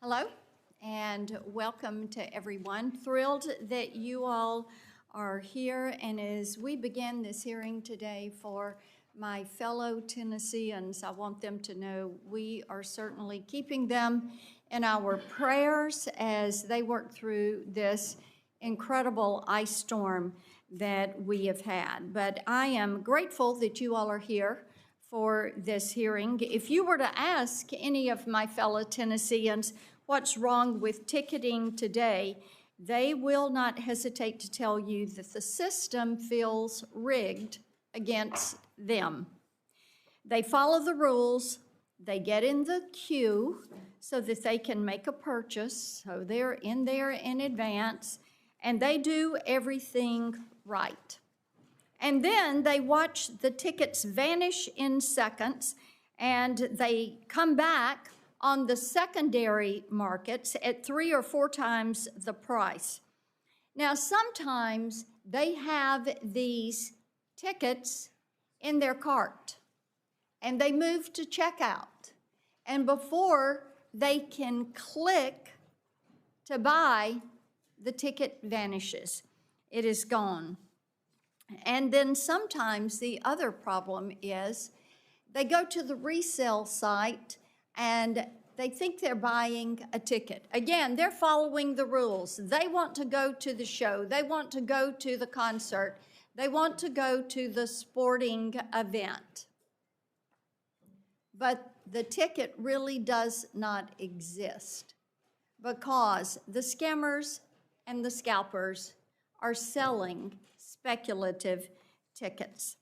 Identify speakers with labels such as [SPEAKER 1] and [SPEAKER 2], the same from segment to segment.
[SPEAKER 1] Hello and welcome to everyone. Thrilled that you all are here, and as we begin this hearing today for my fellow Tennesseans, I want them to know we are certainly keeping them in our prayers as they work through this incredible ice storm that we have had. But I am grateful that you all are here for this hearing. If you were to ask any of my fellow Tennesseans what's wrong with ticketing today, they will not hesitate to tell you that the system feels rigged against them. They follow the rules, they get in the queue so that they can make a purchase, so they're in there in advance, and they do everything right. And then they watch the tickets vanish in seconds, and they come back on the secondary markets at 3 or 4 times the price. Now, sometimes they have these tickets in their cart, and they move to checkout, and before they can click to buy, the ticket vanishes. It is gone. And then sometimes the other problem is they go to the resale site and they think they're buying a ticket. Again, they're following the rules. They want to go to the show. They want to go to the concert. They want to go to the sporting event. But the ticket really does not exist because the scammers and the scalpers are selling speculative tickets.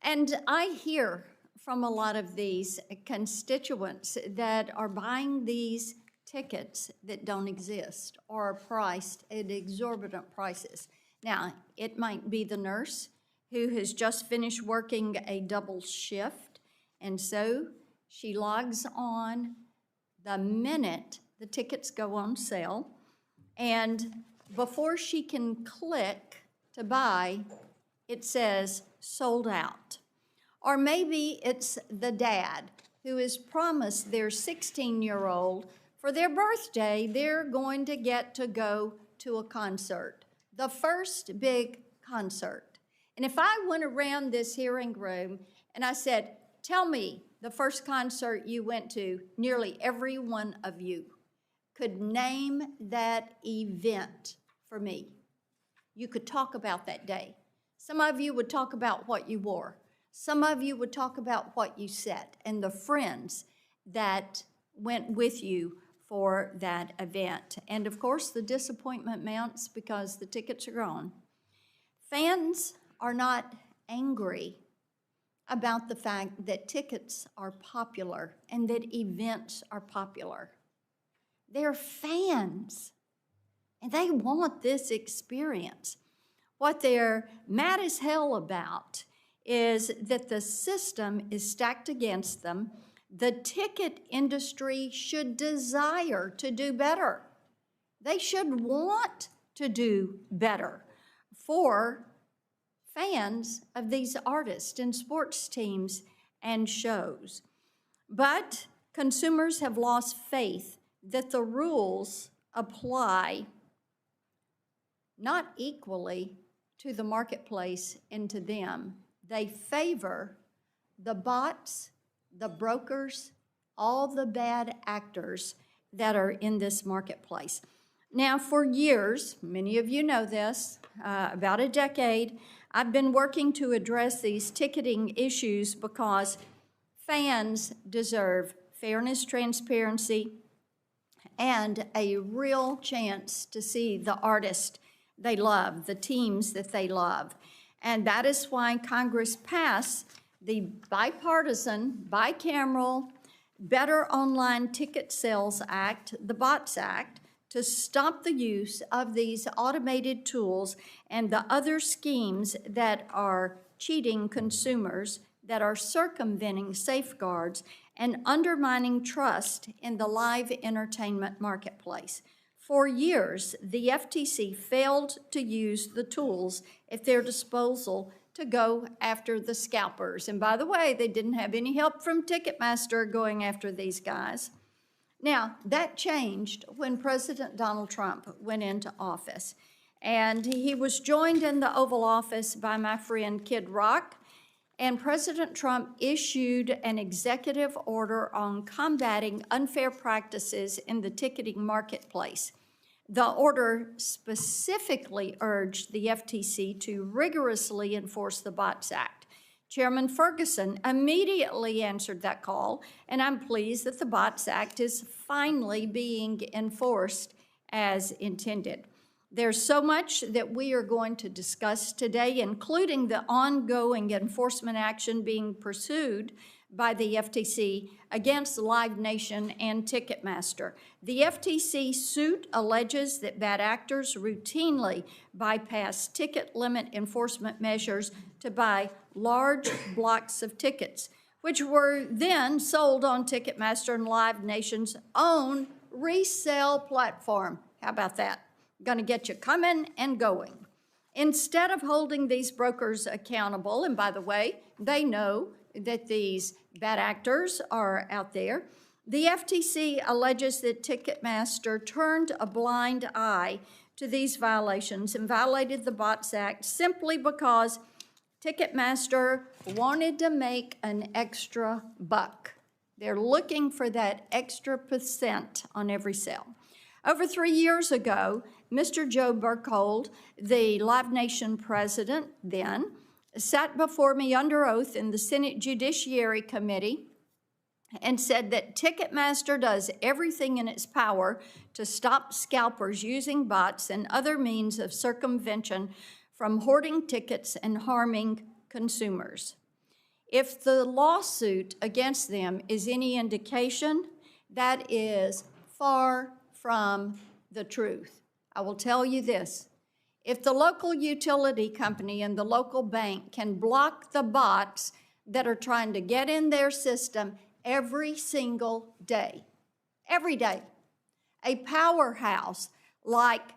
[SPEAKER 1] And I hear from a lot of these constituents that are buying these tickets that don't exist or are priced at exorbitant prices. Now, it might be the nurse who has just finished working a double shift, and so she logs on the minute the tickets go on sale, and before she can click to buy, it says sold out. Or maybe it's the dad who has promised their 16-year-old for their birthday they're going to get to go to a concert, the first big concert. And if I went around this hearing room and I said, tell me the first concert you went to, nearly every one of you could name that event for me. You could talk about that day. Some of you would talk about what you wore. Some of you would talk about what you said and the friends that went with you for that event. And of course, the disappointment mounts because the tickets are gone. Fans are not angry about the fact that tickets are popular and that events are popular. They're fans, and they want this experience. What they're mad as hell about is that the system is stacked against them. The ticket industry should desire to do better. They should want to do better for fans of these artists and sports teams and shows. But consumers have lost faith that the rules apply not equally to the marketplace and to them. They favor the bots, the brokers, all the bad actors that are in this marketplace. Now, for years, many of you know this, about a decade, I've been working to address these ticketing issues because fans deserve fairness, transparency, and a real chance to see the artist they love, the teams that they love. And that is why Congress passed the bipartisan, bicameral, Better Online Ticket Sales Act, the BOTS Act, to stop the use of these automated tools and the other schemes that are cheating consumers, that are circumventing safeguards and undermining trust in the live entertainment marketplace. For years, the FTC failed to use the tools at their disposal to go after the scalpers. And by the way, they didn't have any help from Ticketmaster going after these guys. Now, that changed when President Donald Trump went into office. And he was joined in the Oval Office by my friend Kid Rock. And President Trump issued an executive order on combating unfair practices in the ticketing marketplace. The order specifically urged the FTC to rigorously enforce the Bots Act. Chairman Ferguson immediately answered that call, and I'm pleased that the Bots Act is finally being enforced as intended. There's so much that we are going to discuss today, including the ongoing enforcement action being pursued by the FTC against Live Nation and Ticketmaster. The FTC suit alleges that bad actors routinely bypass ticket limit enforcement measures to buy large blocks of tickets, which were then sold on Ticketmaster and Live Nation's own resale platform. How about that? Going to get you coming and going. Instead of holding these brokers accountable, and by the way, they know that these bad actors are out there, the FTC alleges that Ticketmaster turned a blind eye to these violations and violated the Bots Act simply because Ticketmaster wanted to make an extra buck. They're looking for that extra % on every sale. Over 3 years ago, Mr. Joe Burkhold, the Live Nation president then, sat before me under oath in the Senate Judiciary Committee and said that Ticketmaster does everything in its power to stop scalpers using bots and other means of circumvention from hoarding tickets and harming consumers. If the lawsuit against them is any indication, that is far from the truth. I will tell you this. If the local utility company and the local bank can block the bots that are trying to get in their system every single day, every day, a powerhouse like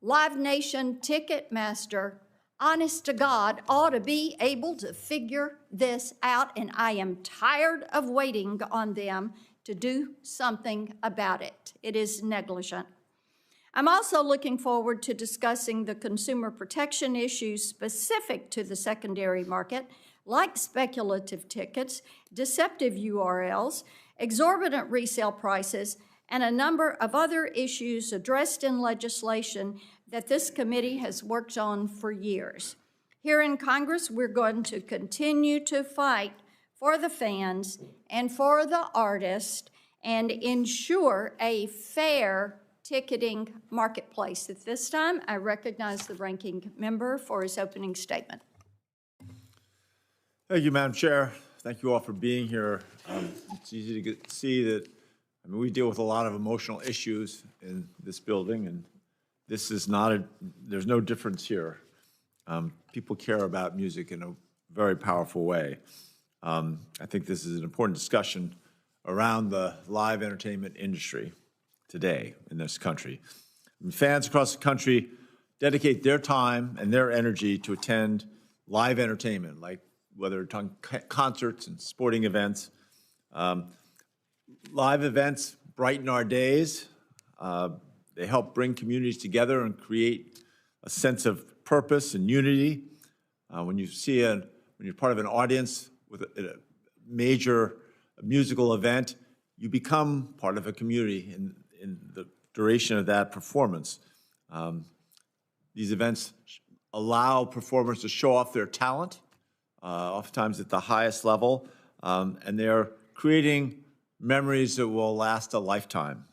[SPEAKER 1] Live Nation, Ticketmaster, honest to God, ought to be able to figure this out, and I am tired of waiting on them to do something about it. It is negligent. I'm also looking forward to discussing the consumer protection issues specific to the secondary market, like speculative tickets, deceptive URLs, exorbitant resale prices, and a number of other issues addressed in legislation that this committee has worked on for years. Here in Congress, we're going to continue to fight for the fans and for the artists and ensure a fair ticketing marketplace. At this time, I recognize the ranking member for his opening statement.
[SPEAKER 2] Thank you, Madam Chair. Thank you all for being here. It's easy to see that, we deal with a lot of emotional issues in this building, and this is not there's no difference here. People care about music in a very powerful way. I think this is an important discussion around the live entertainment industry today in this country. And fans across the country dedicate their time and their energy to attend live entertainment, like whether it's on concerts and sporting events. Live events brighten our days. They help bring communities together and create a sense of purpose and unity. When you're part of an audience with a major musical event, you become part of a community in the duration of that performance. These events allow performers to show off their talent, oftentimes at the highest level, and they're creating memories that will last a lifetime.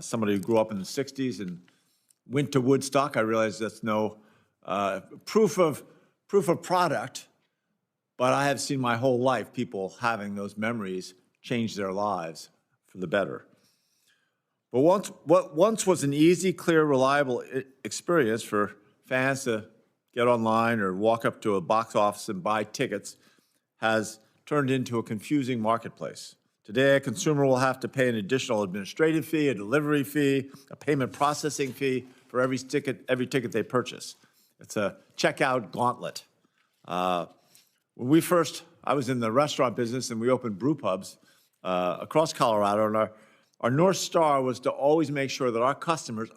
[SPEAKER 2] Somebody who grew up in the 60s and went to Woodstock, I realize that's no proof of product, but I have seen my whole life people having those memories change their lives for the better. But what once was an easy, clear, reliable experience for fans to get online or walk up to a box office and buy tickets has turned into a confusing marketplace. Today, a consumer will have to pay an additional administrative fee, a delivery fee, a payment processing fee for every ticket they purchase. It's a checkout gauntlet. I was in the restaurant business and we opened brew pubs across Colorado, and Our North Star was to always make sure that our customers,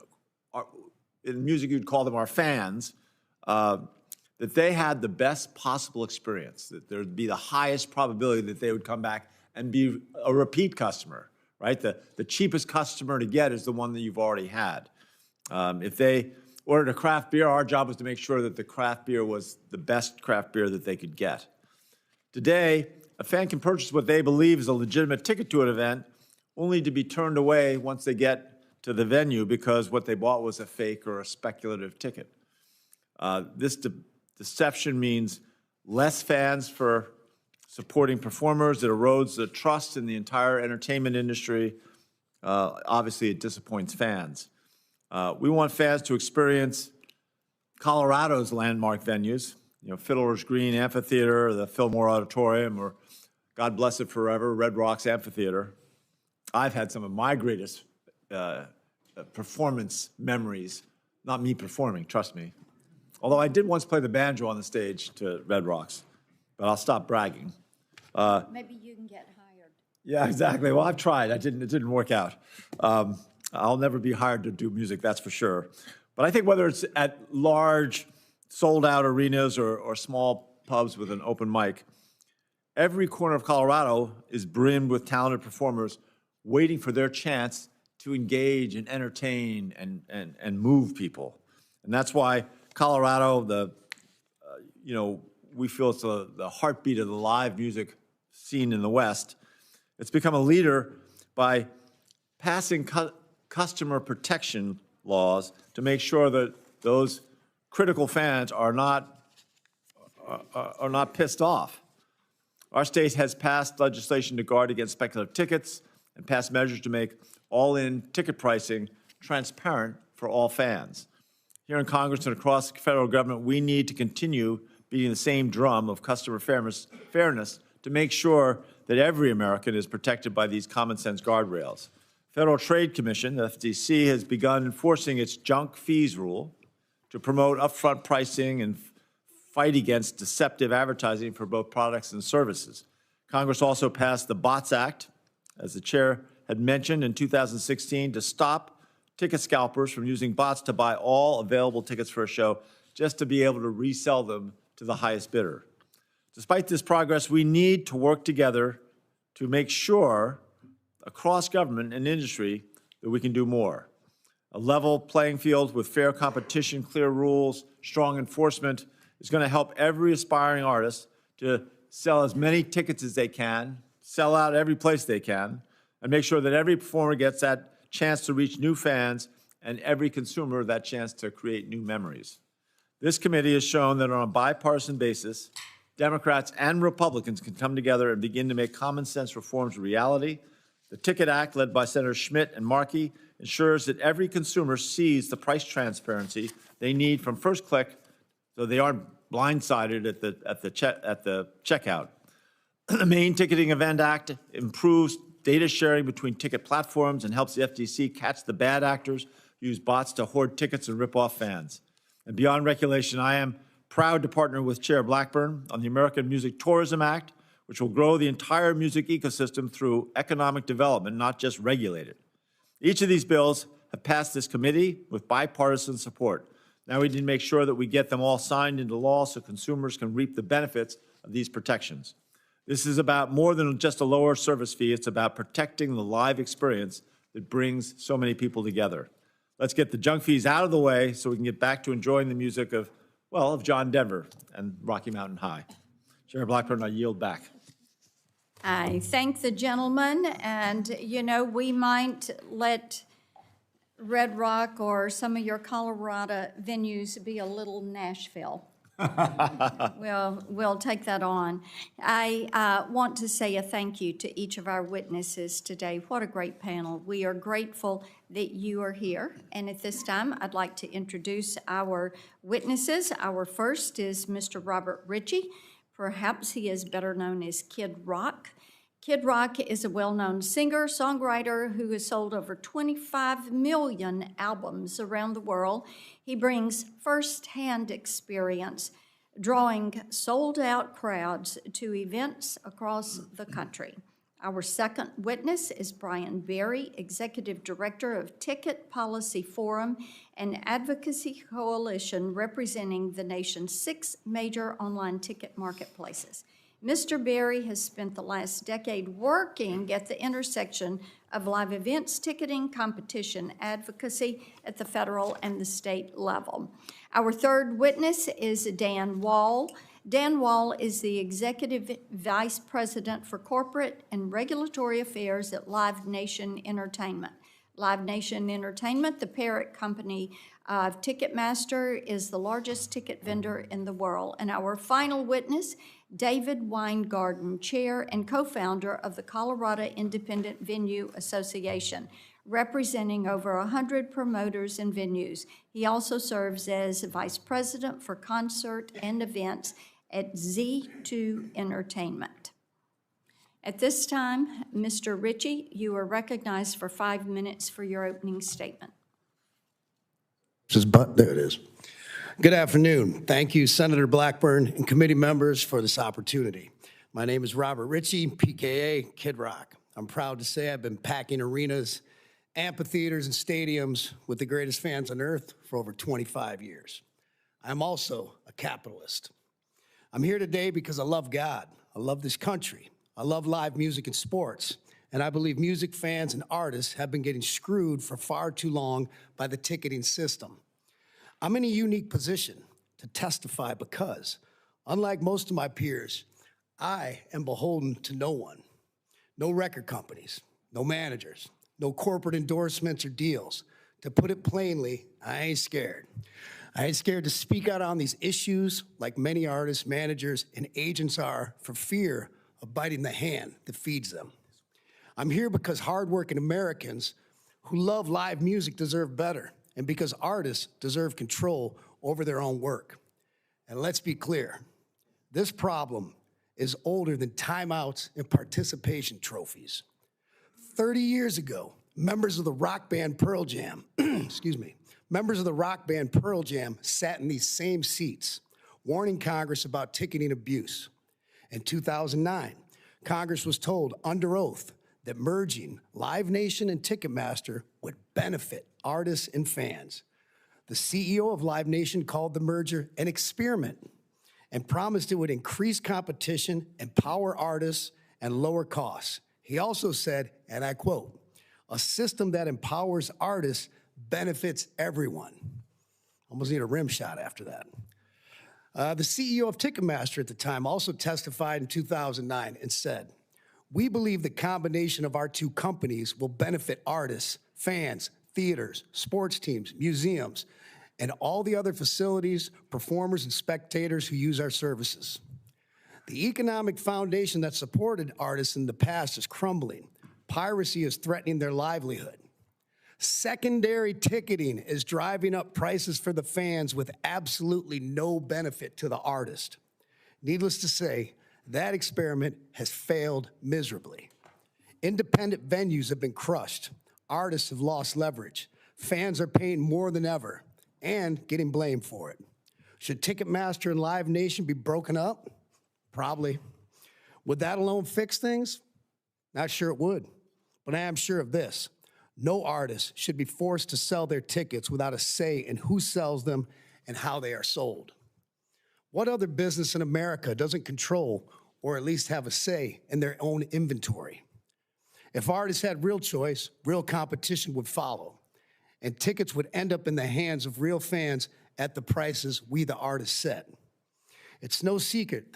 [SPEAKER 2] in music you'd call them our fans, that they had the best possible experience, that there would be the highest probability that they would come back and be a repeat customer, right? The cheapest customer to get is the one that you've already had. If they ordered a craft beer, our job was to make sure that the craft beer was the best craft beer that they could get. Today, a fan can purchase what they believe is a legitimate ticket to an event, only to be turned away once they get to the venue because what they bought was a fake or a speculative ticket. This deception means less fans for supporting performers. It erodes the trust in the entire entertainment industry. Obviously, it disappoints fans. We want fans to experience Colorado's landmark venues, Fiddler's Green Amphitheater, the Fillmore Auditorium, or God bless it forever, Red Rocks Amphitheater. I've had some of my greatest performance memories, not me performing, trust me. Although I did once play the banjo on the stage to Red Rocks, but I'll stop bragging.
[SPEAKER 1] Maybe you can get hired.
[SPEAKER 2] Yeah, exactly. Well, I've tried. It didn't work out. I'll never be hired to do music, that's for sure. But I think whether it's at large, sold-out arenas or small pubs with an open mic, every corner of Colorado is brimmed with talented performers waiting for their chance to engage and entertain and move people. And that's why Colorado, we feel it's the heartbeat of the live music scene in the West. It's become a leader by passing customer protection laws to make sure that those critical fans are not pissed off. Our state has passed legislation to guard against speculative tickets and passed measures to make all-in ticket pricing transparent for all fans. Here in Congress and across the federal government, we need to continue beating the same drum of customer fairness to make sure that every American is protected by these common sense guardrails. Federal Trade Commission, the FTC, has begun enforcing its junk fees rule to promote upfront pricing and fight against deceptive advertising for both products and services. Congress also passed the BOTS Act, as the chair had mentioned, in 2016 to stop ticket scalpers from using bots to buy all available tickets for a show just to be able to resell them to the highest bidder. Despite this progress, we need to work together to make sure across government and industry that we can do more. A level playing field with fair competition, clear rules, strong enforcement is going to help every aspiring artist to sell as many tickets as they can, sell out every place they can, and make sure that every performer gets that chance to reach new fans and every consumer that chance to create new memories. This committee has shown that on a bipartisan basis, Democrats and Republicans can come together and begin to make common sense reforms a reality. The Ticket Act, led by Senators Schmidt and Markey, ensures that every consumer sees the price transparency they need from first click so they aren't blindsided at the checkout. The Maine Ticketing Event Act improves data sharing between ticket platforms and helps the FTC catch the bad actors who use bots to hoard tickets and rip off fans. And beyond regulation, I am proud to partner with Chair Blackburn on the American Music Tourism Act, which will grow the entire music ecosystem through economic development, not just regulate it. Each of these bills have passed this committee with bipartisan support. Now we need to make sure that we get them all signed into law so consumers can reap the benefits of these protections. This is about more than just a lower service fee. It's about protecting the live experience that brings so many people together. Let's get the junk fees out of the way so we can get back to enjoying the music of John Denver and Rocky Mountain High. Chair Blackburn, I yield back.
[SPEAKER 1] I thank the gentleman, and we might let Red Rock or some of your Colorado venues be a little Nashville. We'll take that on. I want to say a thank you to each of our witnesses today. What a great panel. We are grateful that you are here. And at this time, I'd like to introduce our witnesses. Our first is Mr. Robert Ritchie. Perhaps he is better known as Kid Rock. Kid Rock is a well-known singer, songwriter who has sold over 25 million albums around the world. He brings first-hand experience drawing sold-out crowds to events across the country. Our second witness is Brian Berry, Executive Director of Ticket Policy Forum, an advocacy coalition representing the nation's 6 major online ticket marketplaces. Mr. Berry has spent the last decade working at the intersection of live events, ticketing, competition advocacy at the federal and the state level. Our third witness is Dan Wall. Dan Wall is the Executive Vice President for Corporate and Regulatory Affairs at Live Nation Entertainment. Live Nation Entertainment, the parent company of Ticketmaster, is the largest ticket vendor in the world. And our final witness, David Weingarten, Chair and co-founder of the Colorado Independent Venue Association, representing over 100 promoters and venues. He also serves as Vice President for Concert and Events at Z2 Entertainment. At this time, Mr. Ritchie, you are recognized for 5 minutes for your opening statement.
[SPEAKER 3] There it is. Good afternoon. Thank you, Senator Blackburn and committee members, for this opportunity. My name is Robert Ritchie, PKA Kid Rock. I'm proud to say I've been packing arenas, amphitheaters, and stadiums with the greatest fans on earth for over 25 years. I'm also a capitalist. I'm here today because I love God. I love this country. I love live music and sports. And I believe music fans and artists have been getting screwed for far too long by the ticketing system. I'm in a unique position to testify because, unlike most of my peers, I am beholden to no one. No record companies, no managers, no corporate endorsements or deals. To put it plainly, I ain't scared. I ain't scared to speak out on these issues like many artists, managers, and agents are for fear of biting the hand that feeds them. I'm here because hardworking Americans who love live music deserve better, and because artists deserve control over their own work. And let's be clear, this problem is older than timeouts and participation trophies. 30 years ago, members of the rock band Pearl Jam, members of the rock band Pearl Jam sat in these same seats, warning Congress about ticketing abuse. In 2009, Congress was told under oath that merging Live Nation and Ticketmaster would benefit artists and fans. The CEO of Live Nation called the merger an experiment and promised it would increase competition, empower artists, and lower costs. He also said, and I quote, "A system that empowers artists benefits everyone." Almost need a rim shot after that. The CEO of Ticketmaster at the time also testified in 2009 and said, "We believe the combination of our two companies will benefit artists, fans, theaters, sports teams, museums, and all the other facilities, performers, and spectators who use our services. The economic foundation that supported artists in the past is crumbling. Piracy is threatening their livelihood. Secondary ticketing is driving up prices for the fans with absolutely no benefit to the artist. Needless to say, that experiment has failed miserably. Independent venues have been crushed. Artists have lost leverage. Fans are paying more than ever and getting blamed for it. Should Ticketmaster and Live Nation be broken up? Probably. Would that alone fix things? Not sure it would, but I am sure of this. No artist should be forced to sell their tickets without a say in who sells them and how they are sold. What other business in America doesn't control or at least have a say in their own inventory? If artists had real choice, real competition would follow, and tickets would end up in the hands of real fans at the prices we, the artists, set. It's no secret,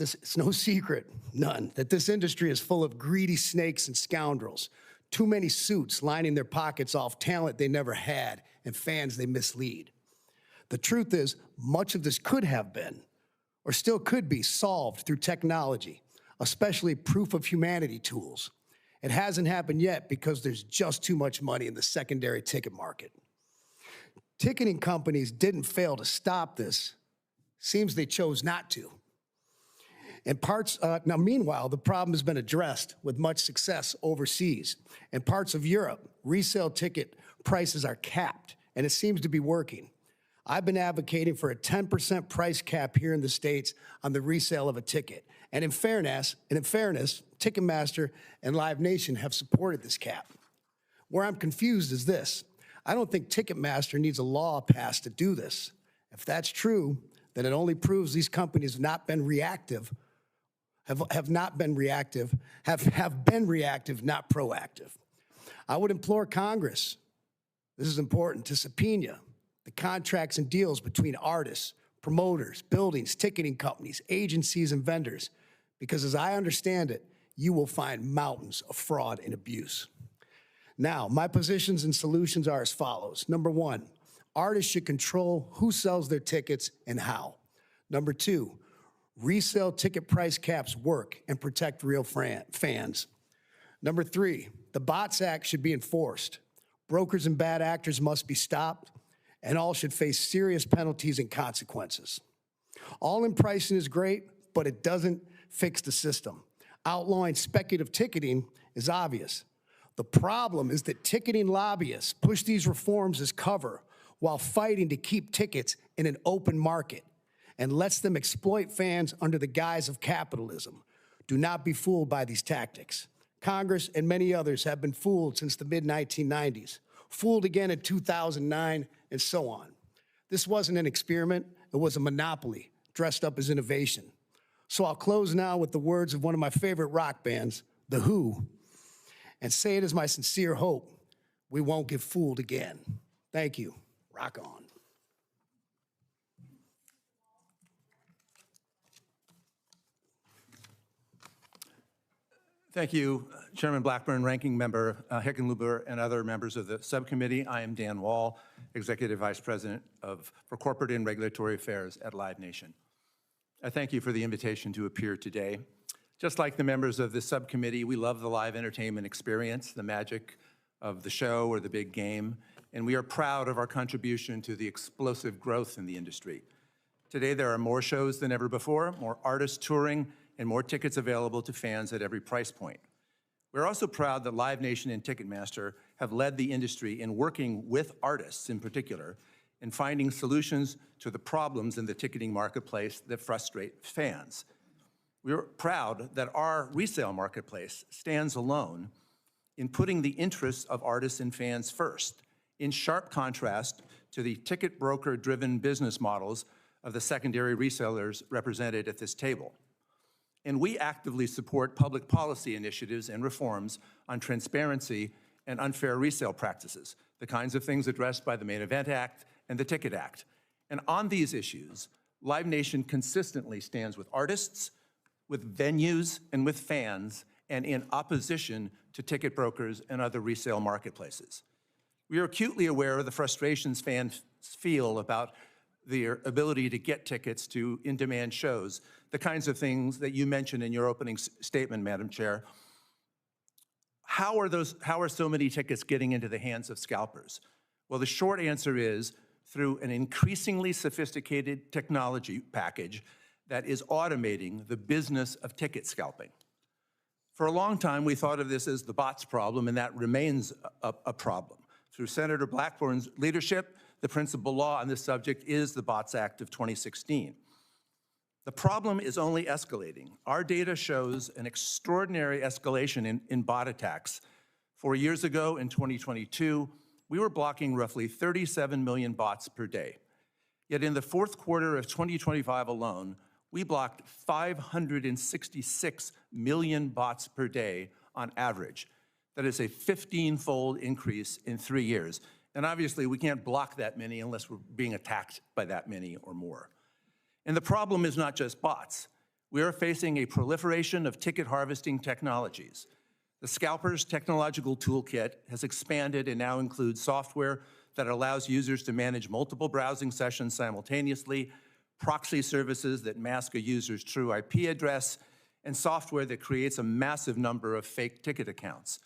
[SPEAKER 3] none, that this industry is full of greedy snakes and scoundrels. Too many suits lining their pockets off talent they never had and fans they mislead. The truth is, much of this could have been, or still could be, solved through technology, especially proof of humanity tools. It hasn't happened yet because there's just too much money in the secondary ticket market. Ticketing companies didn't fail to stop this. Seems they chose not to. Now, meanwhile, the problem has been addressed with much success overseas. In parts of Europe, resale ticket prices are capped, and it seems to be working. I've been advocating for a 10% price cap here in the States on the resale of a ticket. And in fairness, Ticketmaster and Live Nation have supported this cap. Where I'm confused is this. I don't think Ticketmaster needs a law passed to do this. If that's true, then it only proves these companies have not been reactive, have been reactive, not proactive. I would implore Congress, this is important, to subpoena the contracts and deals between artists, promoters, buildings, ticketing companies, agencies, and vendors, because as I understand it, you will find mountains of fraud and abuse. Now, my positions and solutions are as follows. Number one, artists should control who sells their tickets and how. Number two, resale ticket price caps work and protect real fans. Number three, the Bots Act should be enforced. Brokers and bad actors must be stopped, and all should face serious penalties and consequences. All-in pricing is great, but it doesn't fix the system. Outlawing speculative ticketing is obvious. The problem is that ticketing lobbyists push these reforms as cover while fighting to keep tickets in an open market and lets them exploit fans under the guise of capitalism. Do not be fooled by these tactics. Congress and many others have been fooled since the mid-1990s, fooled again in 2009, and so on. This wasn't an experiment, it was a monopoly dressed up as innovation. So I'll close now with the words of one of my favorite rock bands, The Who, and say it is my sincere hope we won't get fooled again. Thank you. Rock on.
[SPEAKER 4] Thank you, Chairman Blackburn, Ranking Member Hickenlooper, and other members of the subcommittee. I am Dan Wall, Executive Vice President for Corporate and Regulatory Affairs at Live Nation. I thank you for the invitation to appear today. Just like the members of this subcommittee, we love the live entertainment experience, the magic of the show or the big game, and we are proud of our contribution to the explosive growth in the industry. Today, there are more shows than ever before, more artists touring, and more tickets available to fans at every price point. We're also proud that Live Nation and Ticketmaster have led the industry in working with artists in particular in finding solutions to the problems in the ticketing marketplace that frustrate fans. We're proud that our resale marketplace stands alone in putting the interests of artists and fans first, in sharp contrast to the ticket broker-driven business models of the secondary resellers represented at this table. And we actively support public policy initiatives and reforms on transparency and unfair resale practices, the kinds of things addressed by the Main Event Act and the Ticket Act. And on these issues, Live Nation consistently stands with artists, with venues, and with fans, and in opposition to ticket brokers and other resale marketplaces. We are acutely aware of the frustrations fans feel about their ability to get tickets to in-demand shows, the kinds of things that you mentioned in your opening statement, Madam Chair. How are so many tickets getting into the hands of scalpers? Well, the short answer is through an increasingly sophisticated technology package that is automating the business of ticket scalping. For a long time, we thought of this as the bots problem, and that remains a problem. Through Senator Blackburn's leadership, the principal law on this subject is the Bots Act of 2016. The problem is only escalating. Our data shows an extraordinary escalation in bot attacks. 4 years ago, in 2022, we were blocking roughly 37 million bots per day. Yet in the fourth quarter of 2025 alone, we blocked 566 million bots per day on average. That is a 15-fold increase in 3 years. And obviously, we can't block that many unless we're being attacked by that many or more. And the problem is not just bots. We are facing a proliferation of ticket harvesting technologies. The Scalper's technological toolkit has expanded and now includes software that allows users to manage multiple browsing sessions simultaneously, proxy services that mask a user's true IP address, and software that creates a massive number of fake ticket accounts.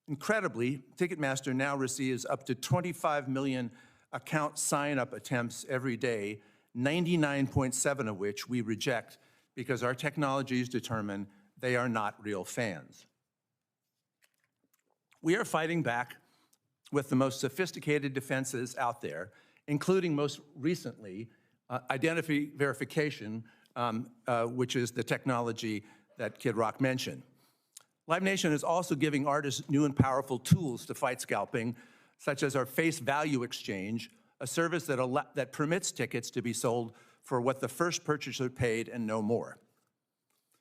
[SPEAKER 4] Incredibly, Ticketmaster now receives up to 25 million account sign-up attempts every day, 99.7 of which we reject because our technologies determine they are not real fans. We are fighting back with the most sophisticated defenses out there including most recently, identity verification, which is the technology that Kid Rock mentioned. Live Nation is also giving artists new and powerful tools to fight scalping, such as our face value exchange, a service that permits tickets to be sold for what the first purchaser paid and no more.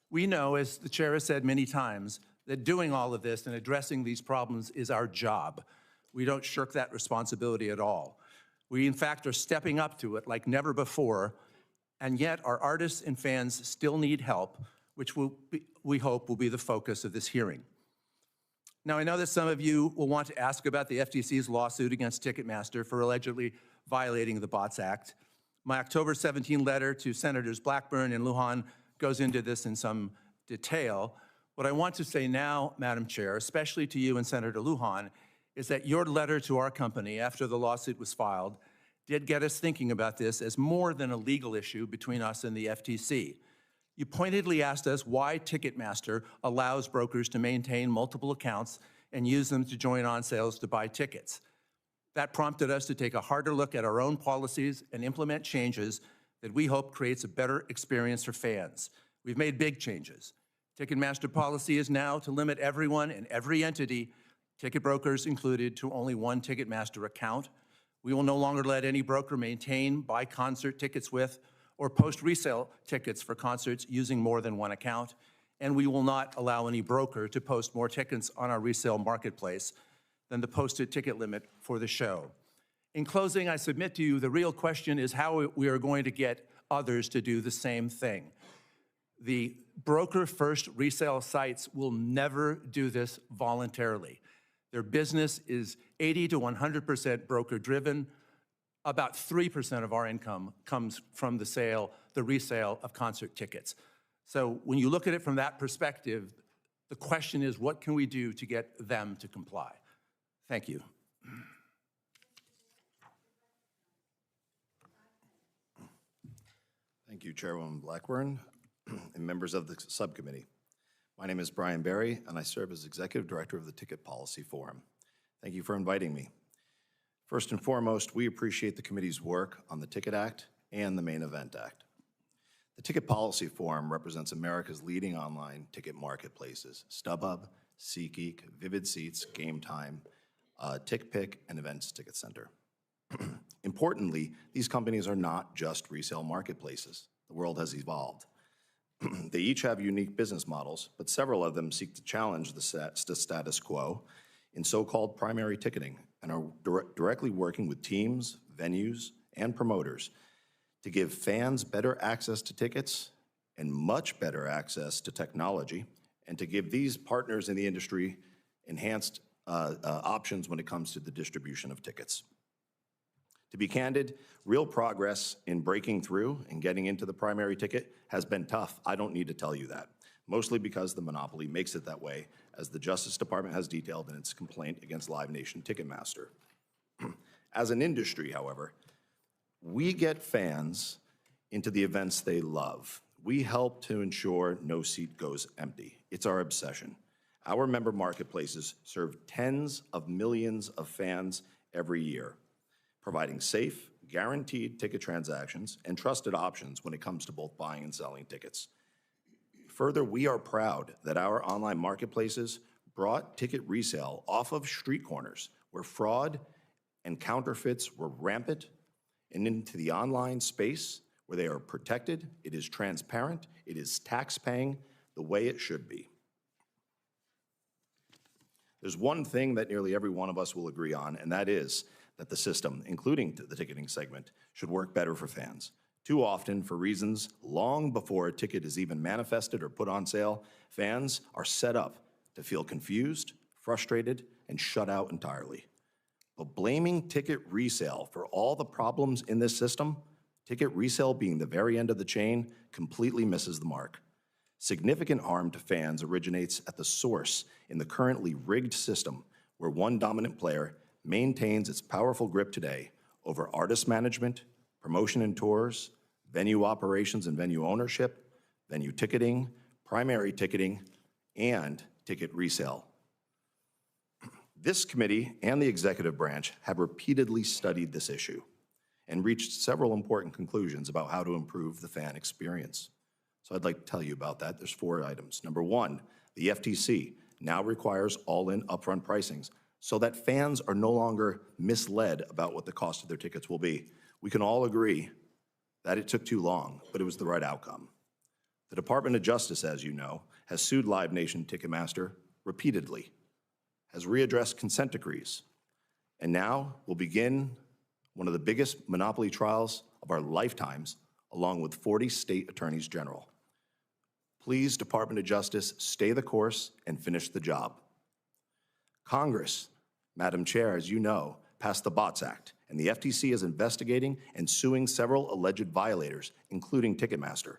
[SPEAKER 4] We know, as the chair has said many times, that doing all of this and addressing these problems is our job. We don't shirk that responsibility at all. We, in fact, are stepping up to it like never before, and yet our artists and fans still need help, which we hope will be the focus of this hearing. Now, I know that some of you will want to ask about the FTC's lawsuit against Ticketmaster for allegedly violating the Bots Act. My October 17 letter to Senators Blackburn and Lujan goes into this in some detail. What I want to say now, Madam Chair, especially to you and Senator Lujan, is that your letter to our company after the lawsuit was filed did get us thinking about this as more than a legal issue between us and the FTC. You pointedly asked us why Ticketmaster allows brokers to maintain multiple accounts and use them to join on sales to buy tickets. That prompted us to take a harder look at our own policies and implement changes that we hope creates a better experience for fans. We've made big changes. Ticketmaster policy is now to limit everyone and every entity, ticket brokers included, to only one Ticketmaster account. We will no longer let any broker maintain, buy concert tickets with, or post resale tickets for concerts using more than one account. And we will not allow any broker to post more tickets on our resale marketplace than the posted ticket limit for the show. In closing, I submit to you the real question is how we are going to get others to do the same thing. The broker-first resale sites will never do this voluntarily. Their business is 80 to 100% broker-driven. About 3% of our income comes from the resale of concert tickets. So when you look at it from that perspective, the question is, what can we do to get them to comply? Thank you.
[SPEAKER 5] Thank you, Chairwoman Blackburn and members of the subcommittee. My name is Brian Berry, and I serve as Executive Director of the Ticket Policy Forum. Thank you for inviting me. First and foremost, we appreciate the committee's work on the Ticket Act and the Main Event Act. The Ticket Policy Forum represents America's leading online ticket marketplaces: StubHub, SeatGeek, Vivid Seats, Game Time, TickPick, and Events Ticket Center. Importantly, these companies are not just resale marketplaces. The world has evolved. They each have unique business models, but several of them seek to challenge the status quo in so-called primary ticketing and are directly working with teams, venues, and promoters to give fans better access to tickets and much better access to technology, and to give these partners in the industry enhanced options when it comes to the distribution of tickets. To be candid, real progress in breaking through and getting into the primary ticket has been tough. I don't need to tell you that, mostly because the monopoly makes it that way, as the Justice Department has detailed in its complaint against Live Nation Ticketmaster. As an industry, however, we get fans into the events they love. We help to ensure no seat goes empty. It's our obsession. Our member marketplaces serve tens of millions of fans every year, providing safe, guaranteed ticket transactions and trusted options when it comes to both buying and selling tickets. Further, we are proud that our online marketplaces brought ticket resale off of street corners where fraud and counterfeits were rampant and into the online space where they are protected, it is transparent, it is tax-paying the way it should be. There's one thing that nearly every one of us will agree on, and that is that the system, including the ticketing segment, should work better for fans. Too often, for reasons long before a ticket is even manifested or put on sale, fans are set up to feel confused, frustrated, and shut out entirely. But blaming ticket resale for all the problems in this system, ticket resale being the very end of the chain, completely misses the mark. Significant harm to fans originates at the source in the currently rigged system where one dominant player maintains its powerful grip today over artist management, promotion and tours, venue operations and venue ownership, venue ticketing, primary ticketing, and ticket resale. This committee and the executive branch have repeatedly studied this issue. and reached several important conclusions about how to improve the fan experience. So I'd like to tell you about that. There's 4 items. Number 1, the FTC now requires all-in upfront pricings so that fans are no longer misled about what the cost of their tickets will be. We can all agree that it took too long, but it was the right outcome. The Department of Justice, as you know, has sued Live Nation Ticketmaster repeatedly, has readdressed consent decrees, and now will begin one of the biggest monopoly trials of our lifetimes, along with 40 state attorneys general. Please, Department of Justice, stay the course and finish the job. Congress, Madam Chair, as you know, passed the BOTS Act, and the FTC is investigating and suing several alleged violators, including Ticketmaster.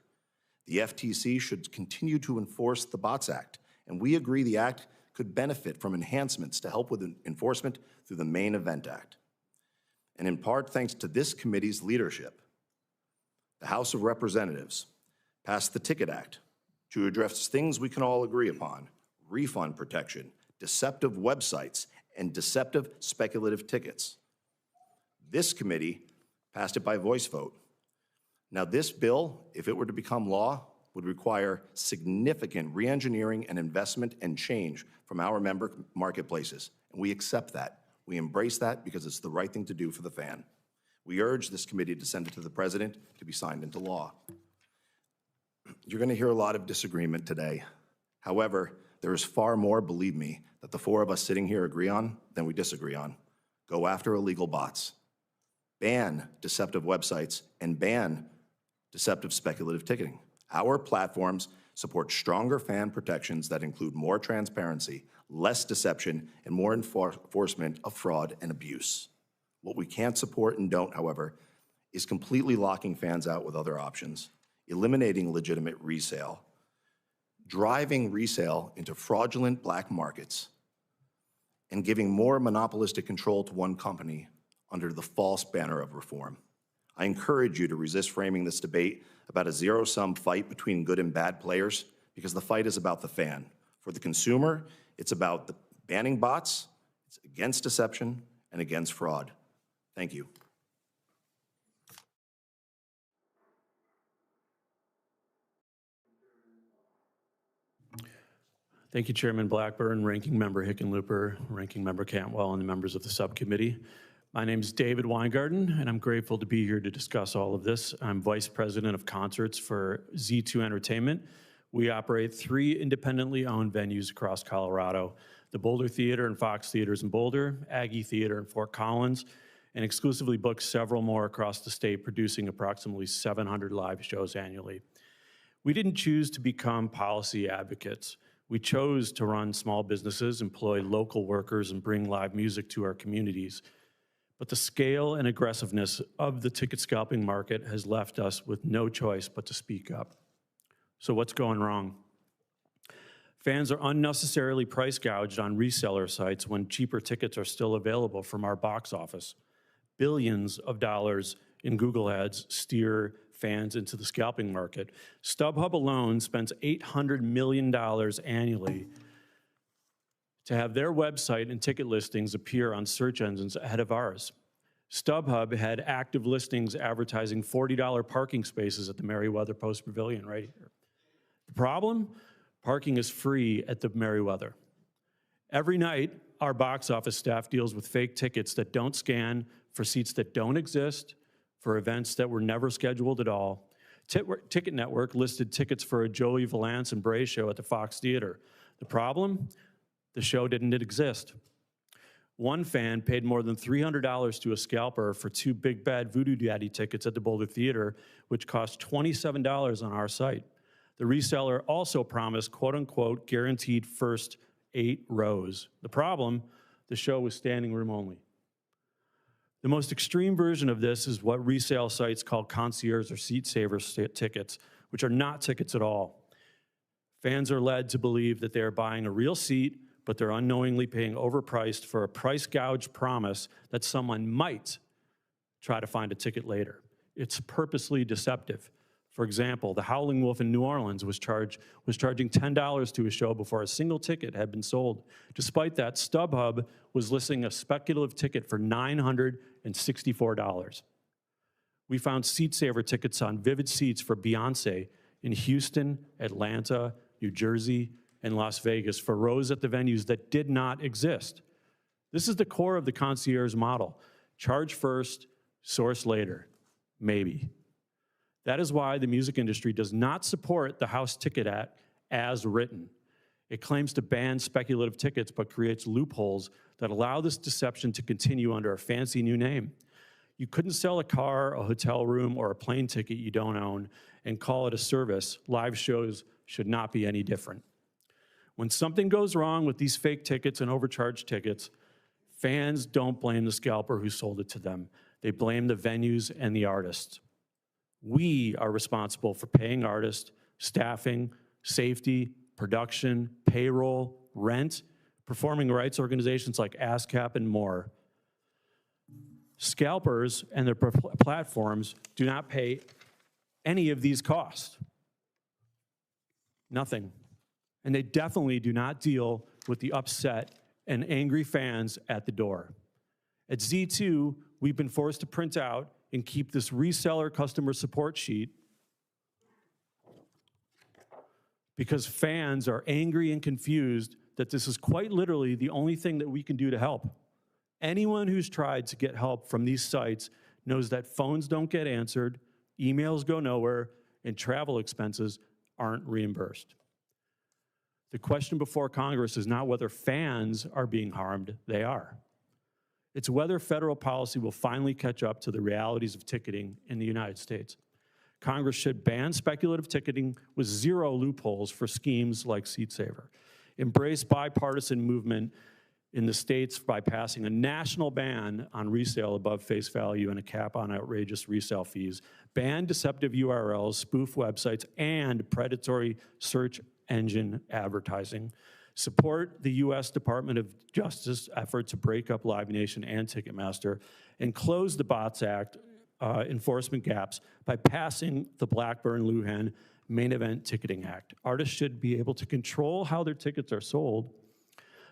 [SPEAKER 5] The FTC should continue to enforce the BOTS Act, and we agree the act could benefit from enhancements to help with enforcement through the Main Event Act. And in part thanks to this committee's leadership, the House of Representatives passed the Ticket Act to address things we can all agree upon: refund protection, deceptive websites, and deceptive speculative tickets. This committee passed it by voice vote. Now, this bill, if it were to become law, would require significant re-engineering and investment and change from our member marketplaces, and we accept that. We embrace that because it's the right thing to do for the fan. We urge this committee to send it to the President to be signed into law. You're going to hear a lot of disagreement today. However, there is far more, believe me, that the 4 of us sitting here agree on than we disagree on. Go after illegal bots. Ban deceptive websites and ban deceptive speculative ticketing. Our platforms support stronger fan protections that include more transparency, less deception, and more enforcement of fraud and abuse. What we can't support and don't, however, is completely locking fans out with other options, eliminating legitimate resale, driving resale into fraudulent black markets, and giving more monopolistic control to one company under the false banner of reform. I encourage you to resist framing this debate about a zero-sum fight between good and bad players, because the fight is about the fan. For the consumer, it's about the banning bots, it's against deception, and against fraud. Thank you.
[SPEAKER 6] Thank you, Chairman Blackburn, Ranking Member Hickenlooper, Ranking Member Cantwell, and the members of the subcommittee. My name is David Weingarten, and I'm grateful to be here to discuss all of this. I'm Vice President of Concerts for Z2 Entertainment. We operate 3 independently owned venues across Colorado: the Boulder Theater and Fox Theaters in Boulder, Aggie Theater in Fort Collins, and exclusively book several more across the state, producing approximately 700 live shows annually. We didn't choose to become policy advocates. We chose to run small businesses, employ local workers, and bring live music to our communities. But the scale and aggressiveness of the ticket scalping market has left us with no choice but to speak up. So what's going wrong? Fans are unnecessarily price gouged on reseller sites when cheaper tickets are still available from our box office. Billions of dollars in Google ads steer fans into the scalping market. StubHub alone spends $800 million annually to have their website and ticket listings appear on search engines ahead of ours. StubHub had active listings advertising $40 parking spaces at the Merriweather Post Pavilion right here. The problem? Parking is free at the Merriweather. Every night, our box office staff deals with fake tickets that don't scan, for seats that don't exist, for events that were never scheduled at all. Ticket Network listed tickets for a Joey Valance and Bray show at the Fox Theater. The problem? The show didn't exist. One fan paid more than $300 to a scalper for 2 Big Bad Voodoo Daddy tickets at the Boulder Theater, which cost $27 on our site. The reseller also promised, quote unquote, guaranteed first 8 rows. The problem? The show was standing room only. The most extreme version of this is what resale sites call concierge or seat saver tickets, which are not tickets at all. Fans are led to believe that they are buying a real seat, but they're unknowingly paying overpriced for a price gouge promise that someone might try to find a ticket later. It's purposely deceptive. For example, the Howling Wolf in New Orleans was charging $10 to a show before a single ticket had been sold. Despite that, StubHub was listing a speculative ticket for $964. We found seat saver tickets on Vivid Seats for Beyonce in Houston, Atlanta, New Jersey, and Las Vegas for rows at the venues that did not exist. This is the core of the concierge model. Charge first, source later, maybe. That is why the music industry does not support the House Ticket Act as written. It claims to ban speculative tickets, but creates loopholes that allow this deception to continue under a fancy new name. You couldn't sell a car, a hotel room, or a plane ticket you don't own and call it a service. Live shows should not be any different. When something goes wrong with these fake tickets and overcharged tickets, fans don't blame the scalper who sold it to them. They blame the venues and the artists. We are responsible for paying artists, staffing, safety, production, payroll, rent, performing rights organizations like ASCAP, and more. Scalpers and their platforms do not pay any of these costs. Nothing. And they definitely do not deal with the upset and angry fans at the door. At Z2, we've been forced to print out and keep this reseller customer support sheet because fans are angry and confused that this is quite literally the only thing that we can do to help. Anyone who's tried to get help from these sites knows that phones don't get answered, emails go nowhere, and travel expenses aren't reimbursed. The question before Congress is not whether fans are being harmed, they are. It's whether federal policy will finally catch up to the realities of ticketing in the United States. Congress should ban speculative ticketing with zero loopholes for schemes like SeatSaver. Embrace bipartisan movement in the states by passing a national ban on resale above face value and a cap on outrageous resale fees. Ban deceptive URLs, spoof websites, and predatory search engine advertising. Support the U.S. Department of Justice effort to break up Live Nation and Ticketmaster, and close the Bots Act enforcement gaps by passing the Blackburn-Lujan Main Event Ticketing Act. Artists should be able to control how their tickets are sold.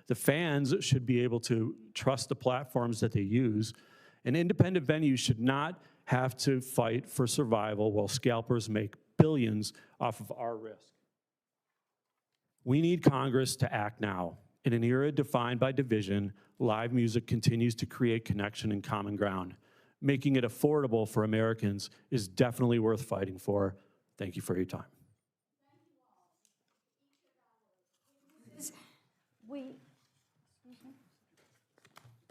[SPEAKER 6] The fans should be able to trust the platforms that they use. And independent venues should not have to fight for survival while scalpers make billions off of our risk. We need Congress to act now. In an era defined by division, live music continues to create connection and common ground. Making it affordable for Americans is definitely worth fighting for. Thank you for your time.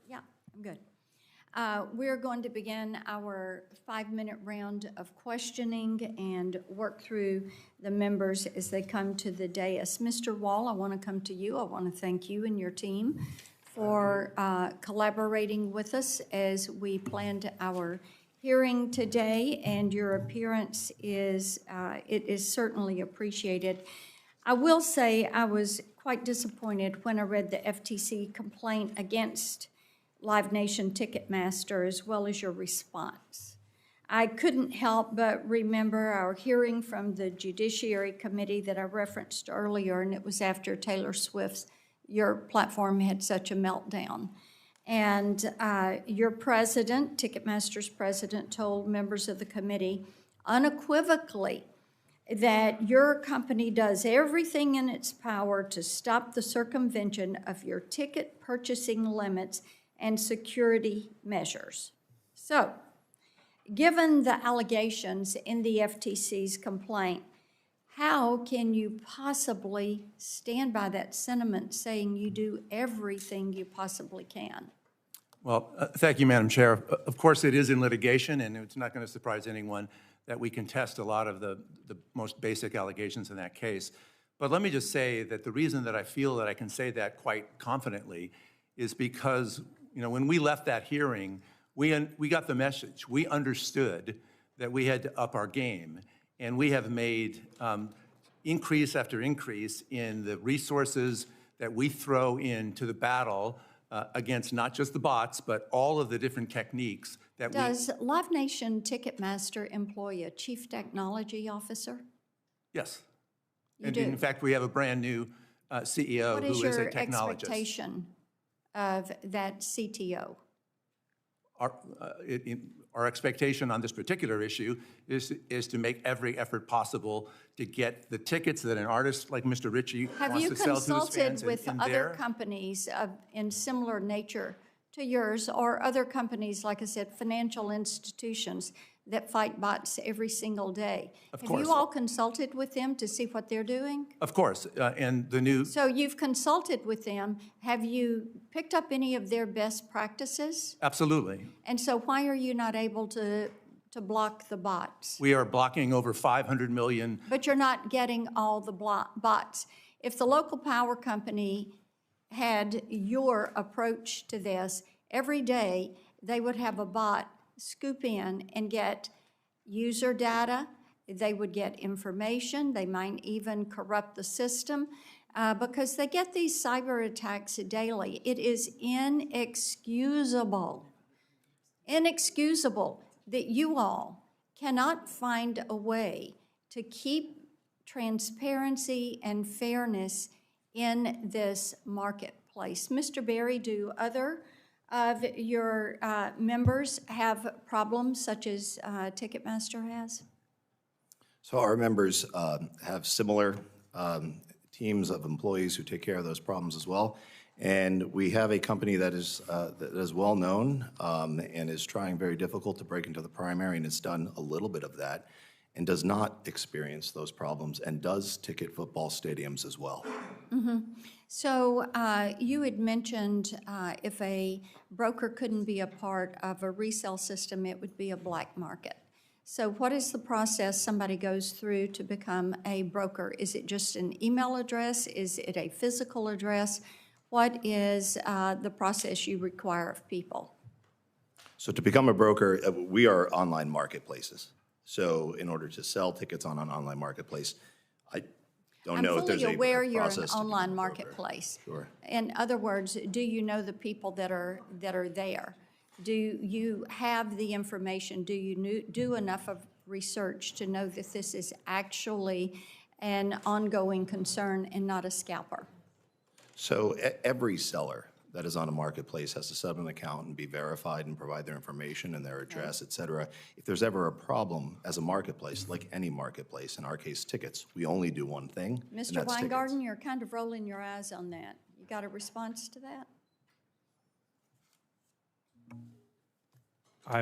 [SPEAKER 1] Yeah, I'm good. We're going to begin our 5-minute round of questioning and work through the members as they come to the dais. Mr. Wall, I want to come to you. I want to thank you and your team for collaborating with us as we planned our hearing today, and your appearance is certainly appreciated. I will say I was quite disappointed when I read the FTC complaint against Live Nation Ticketmaster, as well as your response. I couldn't help but remember our hearing from the Judiciary Committee that I referenced earlier, and it was after Taylor Swift's, your platform had such a meltdown. And your president, Ticketmaster's president, told members of the committee unequivocally that your company does everything in its power to stop the circumvention of your ticket purchasing limits and security measures. So, given the allegations in the FTC's complaint, how can you possibly stand by that sentiment saying you do everything you possibly can?
[SPEAKER 4] Well, thank you, Madam Chair. Of course, it is in litigation, and it's not going to surprise anyone that we contest a lot of the most basic allegations in that case. But let me just say that the reason that I feel that I can say that quite confidently is because, you know, when we left that hearing, we got the message. We understood that we had to up our game, and we have made increase after increase in the resources that we throw into the battle against not just the bots, but all of the different techniques that
[SPEAKER 1] Does Live Nation Ticketmaster employ a chief technology officer?
[SPEAKER 4] Yes.
[SPEAKER 1] You do?
[SPEAKER 4] In fact, we have a brand new CEO who is a technologist.
[SPEAKER 1] What is your expectation of that CTO?
[SPEAKER 4] our expectation on this particular issue is to make every effort possible to get the tickets that an artist like Mr. Ritchie
[SPEAKER 1] Have
[SPEAKER 4] wants
[SPEAKER 1] you
[SPEAKER 4] to sell to his
[SPEAKER 1] consulted
[SPEAKER 4] fans
[SPEAKER 1] with
[SPEAKER 4] in
[SPEAKER 1] other
[SPEAKER 4] their.
[SPEAKER 1] companies in similar nature to yours, or other companies, like I said, financial institutions that fight bots every single day?
[SPEAKER 4] Of
[SPEAKER 1] Have
[SPEAKER 4] course.
[SPEAKER 1] you all consulted with them to see what they're doing?
[SPEAKER 4] Of course, and the new.
[SPEAKER 1] So you've consulted with them. Have you picked up any of their best practices?
[SPEAKER 4] Absolutely.
[SPEAKER 1] And so why are you not able to block the bots?
[SPEAKER 4] We are blocking over 500 million.
[SPEAKER 1] But you're not getting all the bots. If the local power company had your approach to this, every day they would have a bot scoop in and get user data, they would get information, they might even corrupt the system because they get these cyber attacks daily. It is inexcusable that you all cannot find a way to keep transparency and fairness in this marketplace. Mr. Berry, do other of your members have problems such as Ticketmaster has?
[SPEAKER 5] So our members have similar teams of employees who take care of those problems as well. And we have a company that is well-known and is trying very difficult to break into the primary, and has done a little bit of that, and does not experience those problems, and does ticket football stadiums as well.
[SPEAKER 1] So you had mentioned if a broker couldn't be a part of a resale system, it would be a black market. So what is the process somebody goes through to become a broker? Is it just an email address? Is it a physical address? What is the process you require of people?
[SPEAKER 5] So to become a broker, we are online marketplaces. So in order to sell tickets on an online marketplace, I don't know if there's a
[SPEAKER 1] I'm fully aware you're an
[SPEAKER 5] process to become a
[SPEAKER 1] online
[SPEAKER 5] broker.
[SPEAKER 1] marketplace.
[SPEAKER 5] Sure.
[SPEAKER 1] In other words, do you know the people that are there? Do you have the information? Do you do enough of research to know that this is actually an ongoing concern and not a scalper?
[SPEAKER 5] So every seller that is on a marketplace has to set up an account and be verified and provide their information and their address, et cetera. If there's ever a problem as a marketplace, like any marketplace, in our case tickets, we only do one thing, and
[SPEAKER 1] Mr.
[SPEAKER 5] that's tickets.
[SPEAKER 1] Weingarten, you're kind of rolling your eyes on that. You got a response to that?
[SPEAKER 6] I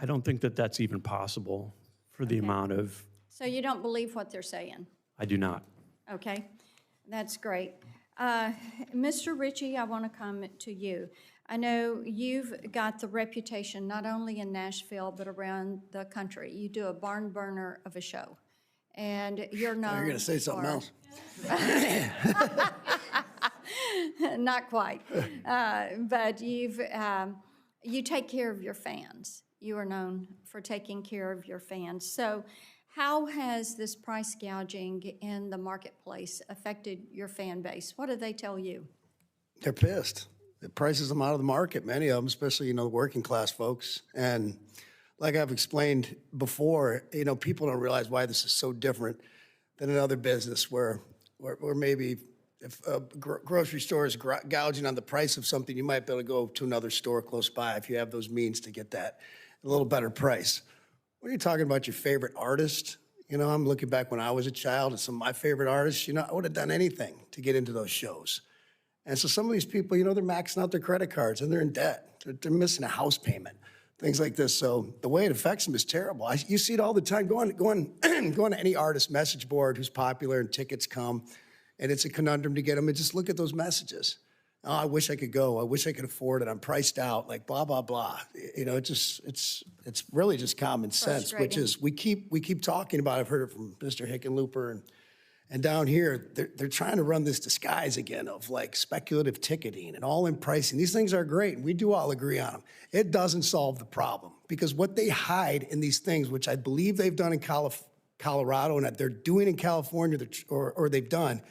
[SPEAKER 6] don't think that that's even possible for the amount of,
[SPEAKER 1] So you don't believe what they're saying?
[SPEAKER 6] I do not.
[SPEAKER 1] Okay, that's great. Mr. Ritchie, I want to come to you. I know you've got the reputation, not only in Nashville, but around the country. You do a barn burner of a show, and you're known
[SPEAKER 3] You're going to say something else.
[SPEAKER 1] Not quite. But you take care of your fans. You are known for taking care of your fans. So how has this price gouging in the marketplace affected your fan base? What do they tell you?
[SPEAKER 3] They're pissed. It prices them out of the market, many of them, especially, working class folks. And like I've explained before, people don't realize why this is so different than another business where maybe if a grocery store is gouging on the price of something, you might be able to go to another store close by if you have those means to get that a little better price. When you're talking about your favorite artist, I'm looking back when I was a child and some of my favorite artists, I would have done anything to get into those shows. And so some of these people, they're maxing out their credit cards and they're in debt. They're missing a house payment, things like this. So the way it affects them is terrible. You see it all the time. Go on to any artist message board who's popular and tickets come, and it's a conundrum to get them. And just look at those messages. Oh, I wish I could go. I wish I could afford it. I'm priced out. Like blah blah blah. It's really just common sense, which is we keep talking about. I've heard it from Mr. Hickenlooper and down here. They're trying to run this disguise again of like speculative ticketing and all-in pricing. These things are great, and we do all agree on them. It doesn't solve the problem because what they hide in these things, which I believe they've done in Colorado and that they're doing in California, or they've done,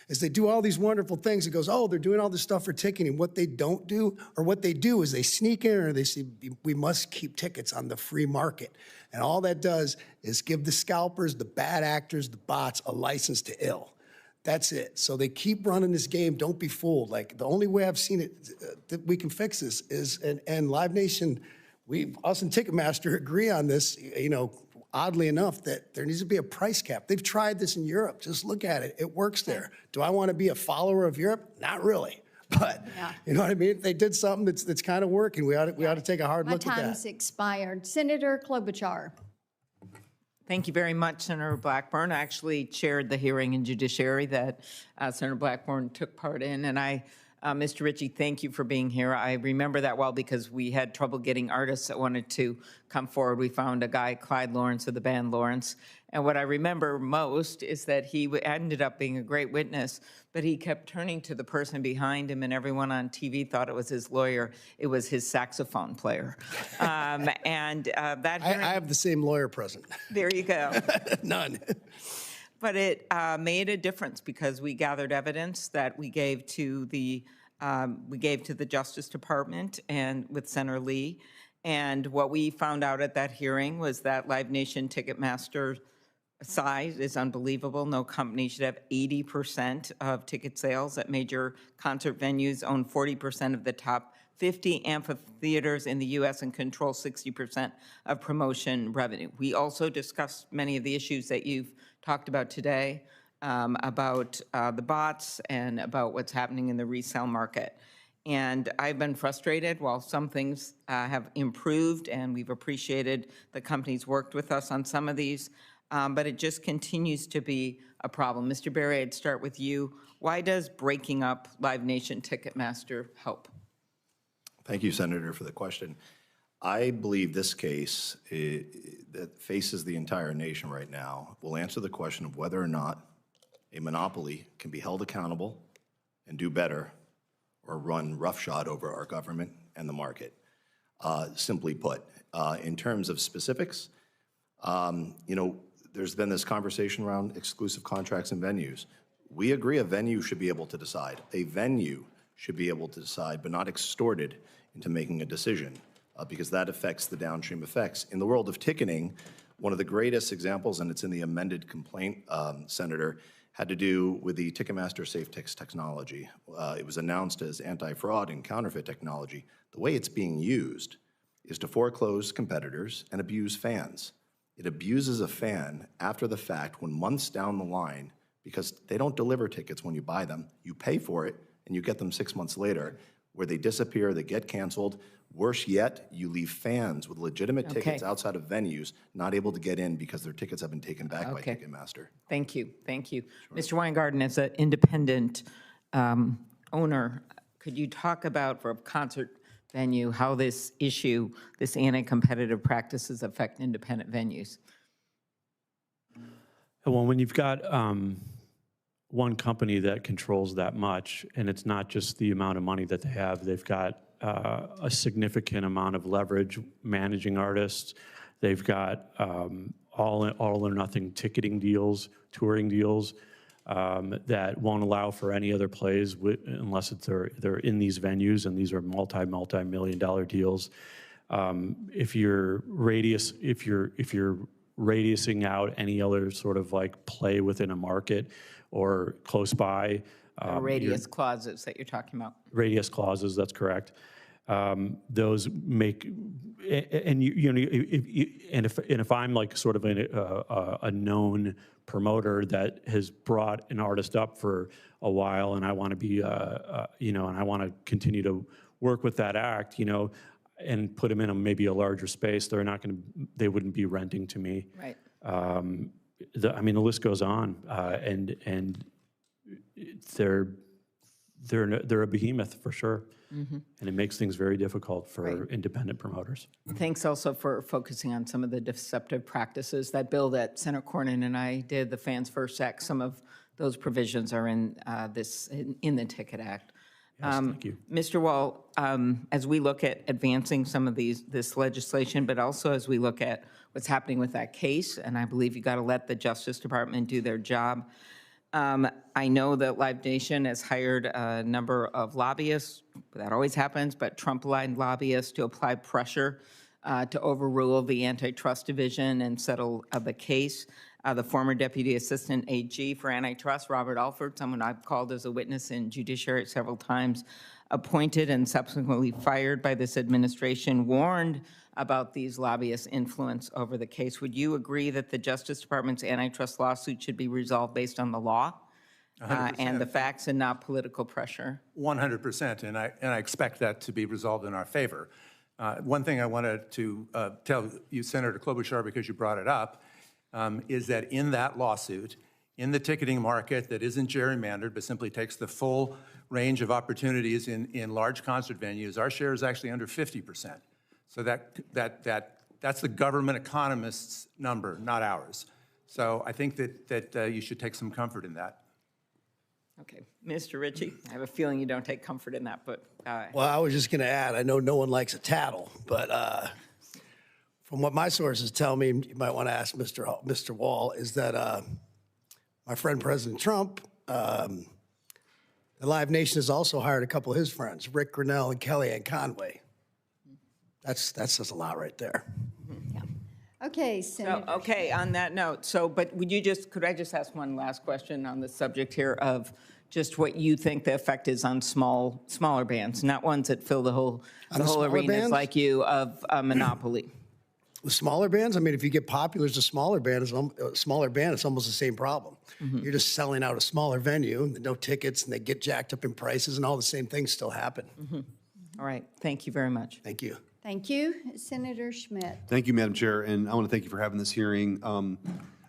[SPEAKER 3] is they do all these wonderful things. It goes, oh, they're doing all this stuff for ticketing. What they don't do, or what they do is they sneak in or they say, we must keep tickets on the free market. And all that does is give the scalpers, the bad actors, the bots, a license to ill. That's it. So they keep running this game. Don't be fooled. Like, the only way I've seen it that we can fix this is, and Live Nation, us and Ticketmaster agree on this, you know, oddly enough, that there needs to be a price cap. They've tried this in Europe. Just look at it. It works there. Do I want to be a follower of Europe? Not really. But, you know what I mean? If they did something that's kind of working, we ought to take a hard
[SPEAKER 1] My
[SPEAKER 3] look at that.
[SPEAKER 1] time's expired. Senator Klobuchar.
[SPEAKER 7] Thank you very much, Senator Blackburn. I actually chaired the hearing in Judiciary that Senator Blackburn took part in, and Mr. Ritchie, thank you for being here. I remember that well because we had trouble getting artists that wanted to come forward. We found a guy, Clyde Lawrence of the band Lawrence, and what I remember most is that he ended up being a great witness, but he kept turning to the person behind him, and everyone on TV thought it was his lawyer. It was his saxophone player. That hearing,
[SPEAKER 3] I have the same lawyer present.
[SPEAKER 7] there you go.
[SPEAKER 3] None.
[SPEAKER 7] But it made a difference because we gathered evidence that we gave to the Justice Department and with Senator Lee. And what we found out at that hearing was that Live Nation Ticketmaster size is unbelievable. No company should have 80% of ticket sales at major concert venues, own 40% of the top 50 amphitheaters in the U.S. and control 60% of promotion revenue. We also discussed many of the issues that you've talked about today, about the bots and about what's happening in the resale market. And I've been frustrated. While some things have improved and we've appreciated the companies worked with us on some of these, but it just continues to be a problem. Mr. Berry, I'd start with you. Why does breaking up Live Nation Ticketmaster help?
[SPEAKER 5] Thank you, Senator, for the question. I believe this case that faces the entire nation right now will answer the question of whether or not a monopoly can be held accountable and do better or run roughshod over our government and the market. Simply put, in terms of specifics, you know, there's been this conversation around exclusive contracts and venues. We agree a venue should be able to decide. A venue should be able to decide, but not extorted into making a decision, because that affects the downstream effects. In the world of ticketing, one of the greatest examples, and it's in the amended complaint, Senator, had to do with the Ticketmaster SafeTix technology. It was announced as anti-fraud and counterfeit technology. The way it's being used is to foreclose competitors and abuse fans. It abuses a fan after the fact when months down the line, because they don't deliver tickets when you buy them. You pay for it, and you get them 6 months later, where they disappear, they get canceled. Worse yet, you leave fans with legitimate tickets outside of venues not able to get in because their tickets have been taken back by Ticketmaster.
[SPEAKER 7] Thank you, thank you. Sure. Mr. Weingarten, as an independent owner, could you talk about, for a concert venue, how this issue, this anti-competitive practices affect independent venues?
[SPEAKER 6] Well, when you've got one company that controls that much, and it's not just the amount of money that they have, they've got a significant amount of leverage managing artists. They've got all or nothing ticketing deals, touring deals that won't allow for any other plays unless they're in these venues, and these are multi-million dollar deals. If you're radiusing out any other sort of like play within a market or close by.
[SPEAKER 7] Radius clauses that you're talking about.
[SPEAKER 6] Radius clauses, that's correct. Those make, and if I'm like sort of a known promoter that has brought an artist up for a while, and I want to be, and I want to continue to work with that act, and put them in maybe a larger space, they wouldn't be renting to me.
[SPEAKER 7] Right.
[SPEAKER 6] The list goes on, and they're a behemoth for sure, and it makes things very difficult for independent promoters.
[SPEAKER 7] Thanks also for focusing on some of the deceptive practices. That bill that Senator Cornyn and I did, the Fans First Act, some of those provisions are in in the Ticket Act.
[SPEAKER 6] Yes, thank you.
[SPEAKER 7] Mr. Wall, as we look at advancing some of this legislation, but also as we look at what's happening with that case, and I believe you got to let the Justice Department do their job. I know that Live Nation has hired a number of lobbyists. That always happens, but Trump-aligned lobbyists to apply pressure to overrule the antitrust division and settle the case. the former Deputy Assistant AG for Antitrust, Robert Alford, someone I've called as a witness in judiciary several times, appointed and subsequently fired by this administration, warned about these lobbyists' influence over the case. Would you agree that the Justice Department's antitrust lawsuit should be resolved based on the law and the facts and not political pressure?
[SPEAKER 4] 100%, and I expect that to be resolved in our favor. One thing I wanted to tell you, Senator Klobuchar, because you brought it up, is that in that lawsuit, in the ticketing market that isn't gerrymandered but simply takes the full range of opportunities in large concert venues, our share is actually under 50%. So that's the government economist's number, not ours. So I think that you should take some comfort in that.
[SPEAKER 7] Okay, Mr. Ritchie, I have a feeling you don't take comfort in that, but.
[SPEAKER 3] Well, I was just going to add, I know no one likes a tattle, but from what my sources tell me, you might want to ask Mr. Wall, is that my friend President Trump, the Live Nation has also hired a couple of his friends, Rick Grinnell and Kellyanne Conway. That says a lot right there.
[SPEAKER 1] Okay,
[SPEAKER 7] So,
[SPEAKER 1] Senator.
[SPEAKER 7] okay, on that note, but could I just ask one last question on the subject here of just what you think the effect is on smaller bands, not ones that fill the whole arenas
[SPEAKER 3] bands?
[SPEAKER 7] like you of monopoly?
[SPEAKER 3] With smaller bands, I mean, if you get popular as a smaller band, it's almost the same problem. You're just selling out a smaller venue, no tickets, and they get jacked up in prices, and all the same things still happen.
[SPEAKER 7] All right, thank you very much.
[SPEAKER 3] Thank you.
[SPEAKER 1] Thank you. Senator Schmidt.
[SPEAKER 8] Thank you, Madam Chair, and I want to thank you for having this hearing.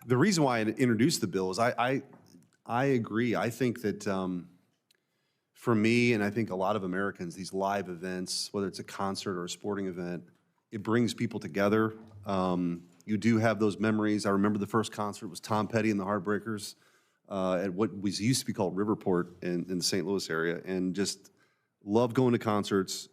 [SPEAKER 8] The reason why I introduced the bill is I agree. I think that for me, and I think a lot of Americans, these live events, whether it's a concert or a sporting event, it brings people together. You do have those memories. I remember the first concert was Tom Petty and the Heartbreakers at what was used to be called Riverport in the St. Louis area, and just love going to concerts.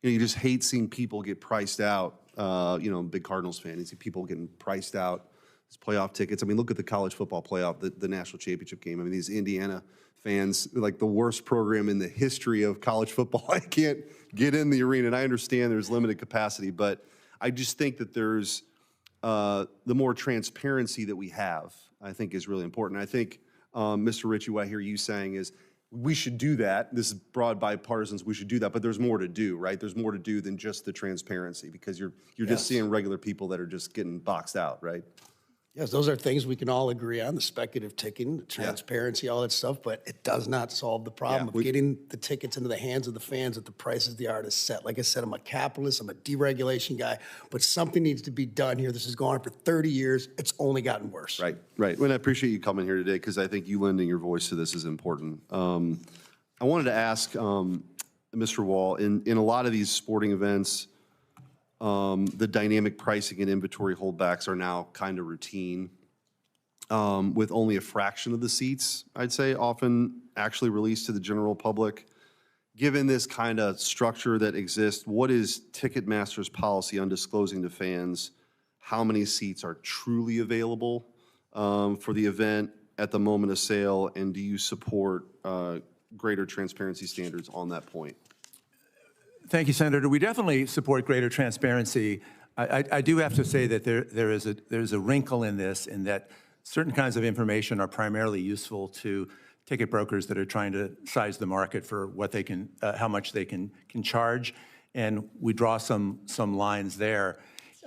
[SPEAKER 8] You just hate seeing people get priced out. I'm a big Cardinals fan. You see people getting priced out. It's playoff tickets. I mean, look at the college football playoff, the national championship game. I mean, these Indiana fans, like the worst program in the history of college football. I can't get in the arena, and I understand there's limited capacity, but I just think that there's the more transparency that we have, I think is really important. I think, Mr. Ritchie, what I hear you saying is, we should do that. This is broad bipartisans. We should do that, but there's more to do, right? There's more to do than just the transparency, because you're just seeing regular people that are just getting boxed out, right?
[SPEAKER 3] Yes, those are things we can all agree on, the speculative ticketing, the transparency, all that stuff, but it does not solve the problem of getting the tickets into the hands of the fans at the prices the artists set. Like I said, I'm a capitalist, I'm a deregulation guy, but something needs to be done here. This has gone on for 30 years. It's only gotten worse.
[SPEAKER 8] Right. And I appreciate you coming here today, because I think you lending your voice to this is important. I wanted to ask Mr. Wall, in a lot of these sporting events, the dynamic pricing and inventory holdbacks are now kind of routine, with only a fraction of the seats, I'd say, often actually released to the general public. Given this kind of structure that exists, what is Ticketmaster's policy on disclosing to fans how many seats are truly available for the event at the moment of sale, and do you support greater transparency standards on that point?
[SPEAKER 4] Thank you, Senator. We definitely support greater transparency. I do have to say that there's a wrinkle in this, in that certain kinds of information are primarily useful to ticket brokers that are trying to size the market for what they can, how much they can charge, and we draw some lines there.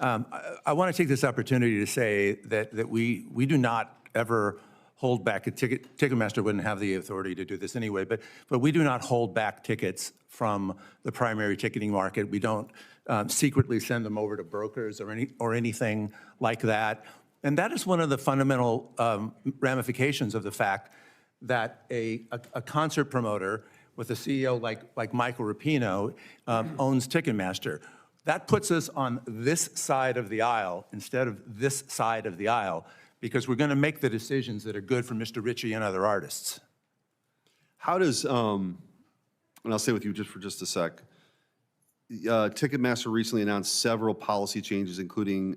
[SPEAKER 4] I want to take this opportunity to say that we do not ever hold back. Ticketmaster wouldn't have the authority to do this anyway, but we do not hold back tickets from the primary ticketing market. We don't secretly send them over to brokers or anything like that. And that is one of the fundamental ramifications of the fact that a concert promoter with a CEO like Michael Rapino owns Ticketmaster. That puts us on this side of the aisle instead of this side of the aisle, because we're going to make the decisions that are good for Mr. Ritchie and other artists.
[SPEAKER 8] How does, and I'll stay with you just for just a sec, Ticketmaster recently announced several policy changes, including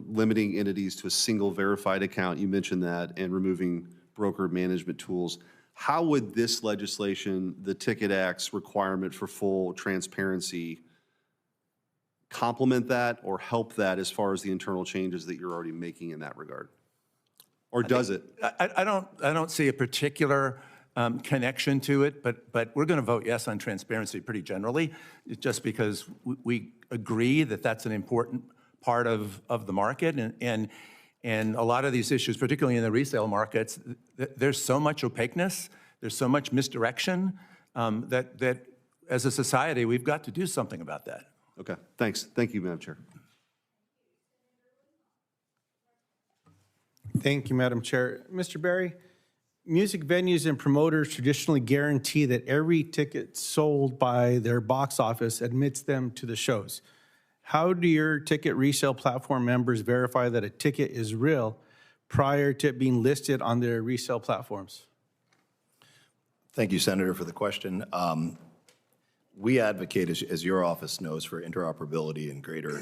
[SPEAKER 8] limiting entities to a single verified account, you mentioned that, and removing broker management tools. How would this legislation, the Ticket Act's requirement for full transparency, complement that or help that as far as the internal changes that you're already making in that regard? Or does it?
[SPEAKER 4] I don't see a particular connection to it, but we're going to vote yes on transparency pretty generally, just because we agree that that's an important part of the market. And a lot of these issues, particularly in the resale markets, there's so much opaqueness, there's so much misdirection that as a society, we've got to do something about that.
[SPEAKER 8] Okay, thanks. Thank you, Madam Chair.
[SPEAKER 9] Thank you, Madam Chair. Mr. Berry, music venues and promoters traditionally guarantee that every ticket sold by their box office admits them to the shows. How do your ticket resale platform members verify that a ticket is real prior to it being listed on their resale platforms?
[SPEAKER 5] Thank you, Senator, for the question. We advocate, as your office knows, for interoperability and greater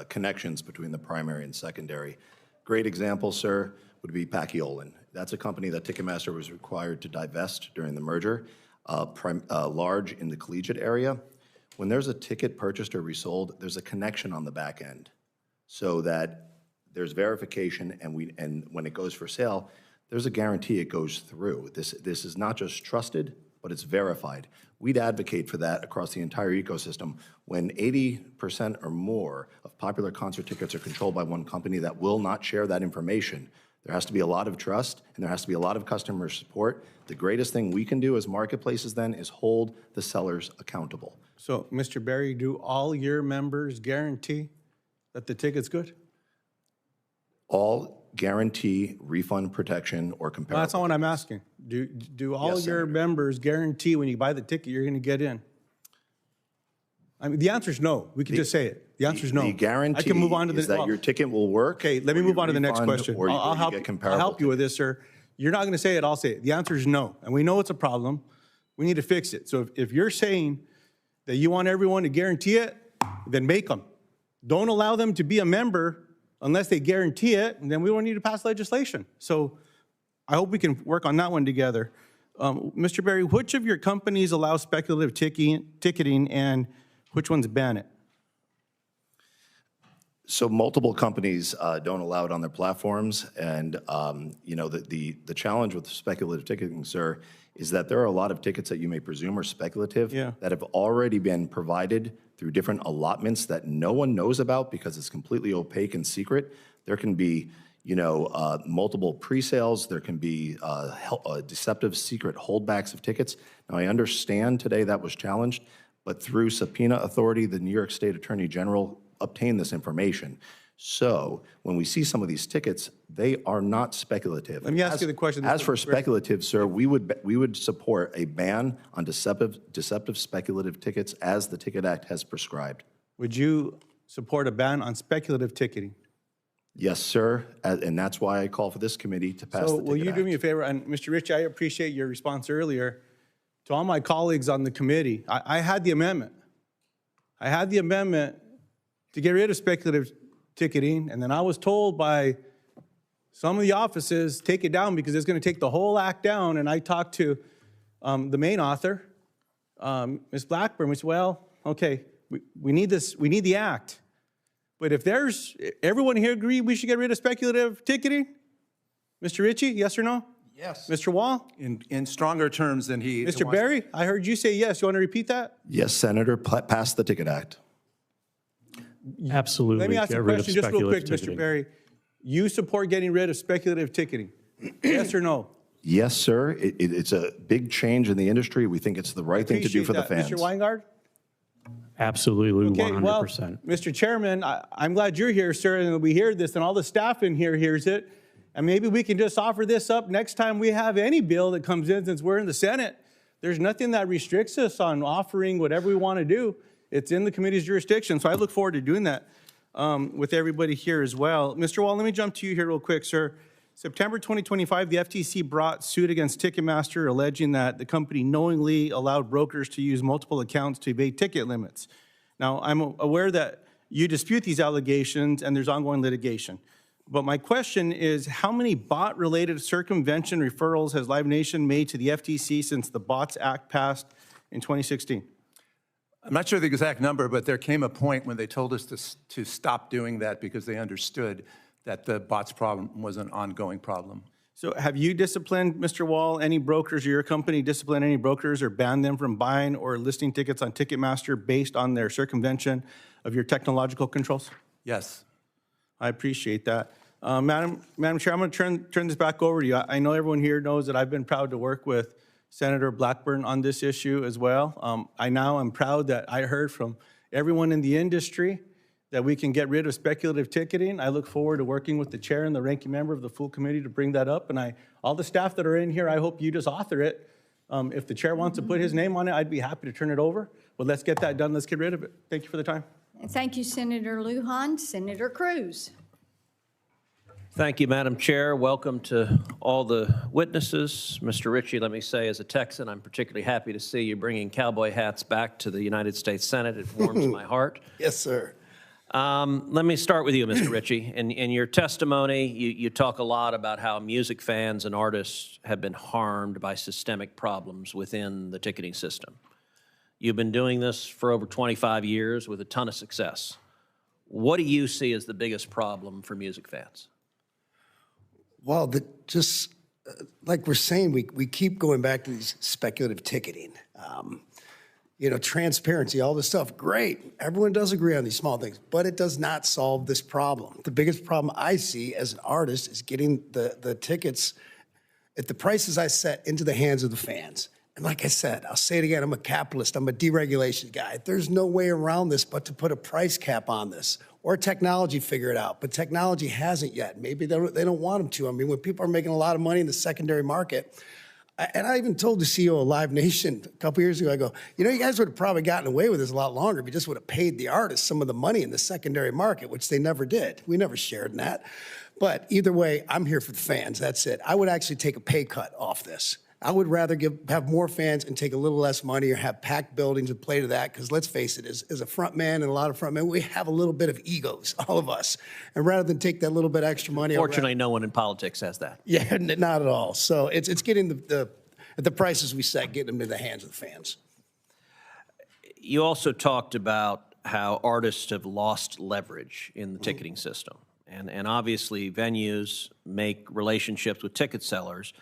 [SPEAKER 5] connections between the primary and secondary. Great example, sir, would be Pacquiolin. That's a company that Ticketmaster was required to divest during the merger, large in the collegiate area. When there's a ticket purchased or resold, there's a connection on the back end so that there's verification, and when it goes for sale, there's a guarantee it goes through. This is not just trusted, but it's verified. We'd advocate for that across the entire ecosystem. When 80% or more of popular concert tickets are controlled by one company that will not share that information, there has to be a lot of trust, and there has to be a lot of customer support. The greatest thing we can do as marketplaces then is hold the sellers accountable.
[SPEAKER 9] So, Mr. Berry, do all your members guarantee that the ticket's good?
[SPEAKER 5] All guarantee refund protection or comparable.
[SPEAKER 9] Well, that's not what I'm asking. Do all
[SPEAKER 5] Yes,
[SPEAKER 9] your
[SPEAKER 5] Senator.
[SPEAKER 9] members guarantee when you buy the ticket you're going to get in? I mean, the answer is no. We can just say it. The answer is no.
[SPEAKER 5] The guarantee
[SPEAKER 9] I can move on to the,
[SPEAKER 5] is that
[SPEAKER 9] well,
[SPEAKER 5] your ticket will work.
[SPEAKER 9] Okay, let me
[SPEAKER 5] or
[SPEAKER 9] move
[SPEAKER 5] you
[SPEAKER 9] on to the next
[SPEAKER 5] refund,
[SPEAKER 9] question.
[SPEAKER 5] or you-
[SPEAKER 9] I'll
[SPEAKER 5] or you
[SPEAKER 9] help,
[SPEAKER 5] get
[SPEAKER 9] I'll
[SPEAKER 5] comparable
[SPEAKER 9] help you with
[SPEAKER 5] tickets.
[SPEAKER 9] this, sir. You're not going to say it, I'll say it. The answer is no, and we know it's a problem. We need to fix it. So if you're saying that you want everyone to guarantee it, then make them. Don't allow them to be a member unless they guarantee it, and then we won't need to pass legislation. So I hope we can work on that one together. Mr. Berry, which of your companies allow speculative ticketing and which ones ban it?
[SPEAKER 5] So multiple companies don't allow it on their platforms, and you know the challenge with speculative ticketing, sir, is that there are a lot of tickets that you may presume are speculative that have already been provided through different allotments that no one knows about because it's completely opaque and secret. There can be, you know, multiple pre-sales. There can be deceptive secret holdbacks of tickets. Now, I understand today that was challenged, but through subpoena authority, the New York State Attorney General obtained this information. So when we see some of these tickets, they are not speculative.
[SPEAKER 9] Let me ask you the question.
[SPEAKER 5] As for speculative, sir, we would support a ban on deceptive speculative tickets as the Ticket Act has prescribed.
[SPEAKER 9] Would you support a ban on speculative ticketing?
[SPEAKER 5] Yes, sir, and that's why I call for this committee to pass the
[SPEAKER 9] So
[SPEAKER 5] Ticket
[SPEAKER 9] will you do me a
[SPEAKER 5] Act.
[SPEAKER 9] favor? And Mr. Ritchie, I appreciate your response earlier. To all my colleagues on the committee, I had the amendment. I had the amendment to get rid of speculative ticketing, and then I was told by some of the offices, take it down because it's going to take the whole act down. And I talked to the main author, Ms. Blackburn. We said, well, okay, we need this, we need the act. But if there's, everyone here agree we should get rid of speculative ticketing? Mr. Ritchie, yes or no?
[SPEAKER 4] Yes.
[SPEAKER 9] Mr. Wall?
[SPEAKER 4] In stronger terms than he
[SPEAKER 9] Mr.
[SPEAKER 4] wants-
[SPEAKER 9] Berry, I heard you say yes. You want to repeat that?
[SPEAKER 5] Yes, Senator, pass the Ticket Act.
[SPEAKER 6] Absolutely.
[SPEAKER 9] Let me ask you a
[SPEAKER 6] Get rid of
[SPEAKER 9] question just real quick,
[SPEAKER 6] speculative
[SPEAKER 9] Mr.
[SPEAKER 6] ticketing.
[SPEAKER 9] Berry. You support getting rid of speculative ticketing? Yes or no?
[SPEAKER 5] Yes, sir, it's a big change in the industry. We think it's the right thing to do for the
[SPEAKER 9] Appreciate
[SPEAKER 5] fans.
[SPEAKER 9] that. Mr. Weingard?
[SPEAKER 6] Absolutely,
[SPEAKER 9] Okay, well,
[SPEAKER 6] 100%.
[SPEAKER 9] Mr. Chairman, I'm glad you're here, sir, and we hear this, and all the staff in here hears it. And maybe we can just offer this up next time we have any bill that comes in, since we're in the Senate. There's nothing that restricts us on offering whatever we want to do. It's in the committee's jurisdiction, so I look forward to doing that with everybody here as well. Mr. Wall, let me jump to you here real quick, sir. September 2025, the FTC brought suit against Ticketmaster, alleging that the company knowingly allowed brokers to use multiple accounts to evade ticket limits. Now, I'm aware that you dispute these allegations and there's ongoing litigation. But my question is, how many bot-related circumvention referrals has Live Nation made to the FTC since the Bots Act passed in 2016?
[SPEAKER 4] I'm not sure the exact number, but there came a point when they told us to stop doing that because they understood that the bots problem was an ongoing problem.
[SPEAKER 9] So have you disciplined, Mr. Wall, any brokers or your company disciplined any brokers or banned them from buying or listing tickets on Ticketmaster based on their circumvention of your technological controls?
[SPEAKER 4] Yes.
[SPEAKER 9] I appreciate that. Madam Chair, I'm going to turn this back over to you. I know everyone here knows that I've been proud to work with Senator Blackburn on this issue as well. I now am proud that I heard from everyone in the industry that we can get rid of speculative ticketing. I look forward to working with the chair and the ranking member of the full committee to bring that up. And all the staff that are in here, I hope you just author it. If the chair wants to put his name on it, I'd be happy to turn it over. But let's get that done. Let's get rid of it. Thank you for the time.
[SPEAKER 1] Thank you, Senator Lujan. Senator Cruz.
[SPEAKER 10] Thank you, Madam Chair. Welcome to all the witnesses. Mr. Ritchie, let me say, as a Texan, I'm particularly happy to see you bringing cowboy hats back to the United States Senate. It warms my heart.
[SPEAKER 3] Yes, sir.
[SPEAKER 10] Let me start with you, Mr. Ritchie. In your testimony, you talk a lot about how music fans and artists have been harmed by systemic problems within the ticketing system. You've been doing this for over 25 years with a ton of success. What do you see as the biggest problem for music fans?
[SPEAKER 3] Well, like we're saying, we keep going back to these speculative ticketing. Transparency, all this stuff, great. Everyone does agree on these small things, but it does not solve this problem. The biggest problem I see as an artist is getting the tickets at the prices I set into the hands of the fans. And like I said, I'll say it again, I'm a capitalist, I'm a deregulation guy. There's no way around this but to put a price cap on this or technology figure it out. But technology hasn't yet. Maybe they don't want them to. I mean, when people are making a lot of money in the secondary market, and I even told the CEO of Live Nation a couple years ago, I go, you guys would have probably gotten away with this a lot longer if you just would have paid the artists some of the money in the secondary market, which they never did. We never shared in that. But either way, I'm here for the fans. That's it. I would actually take a pay cut off this. I would rather have more fans and take a little less money or have packed buildings and play to that, because let's face it, as a front man and a lot of front men, we have a little bit of egos, all of us. And rather than take that little bit extra money.
[SPEAKER 10] Fortunately, no one in politics has that.
[SPEAKER 3] Yeah, not at all. So it's getting the prices we set, getting them in the hands of the fans.
[SPEAKER 10] You also talked about how artists have lost leverage in the ticketing system. And obviously, venues make relationships with ticket sellers.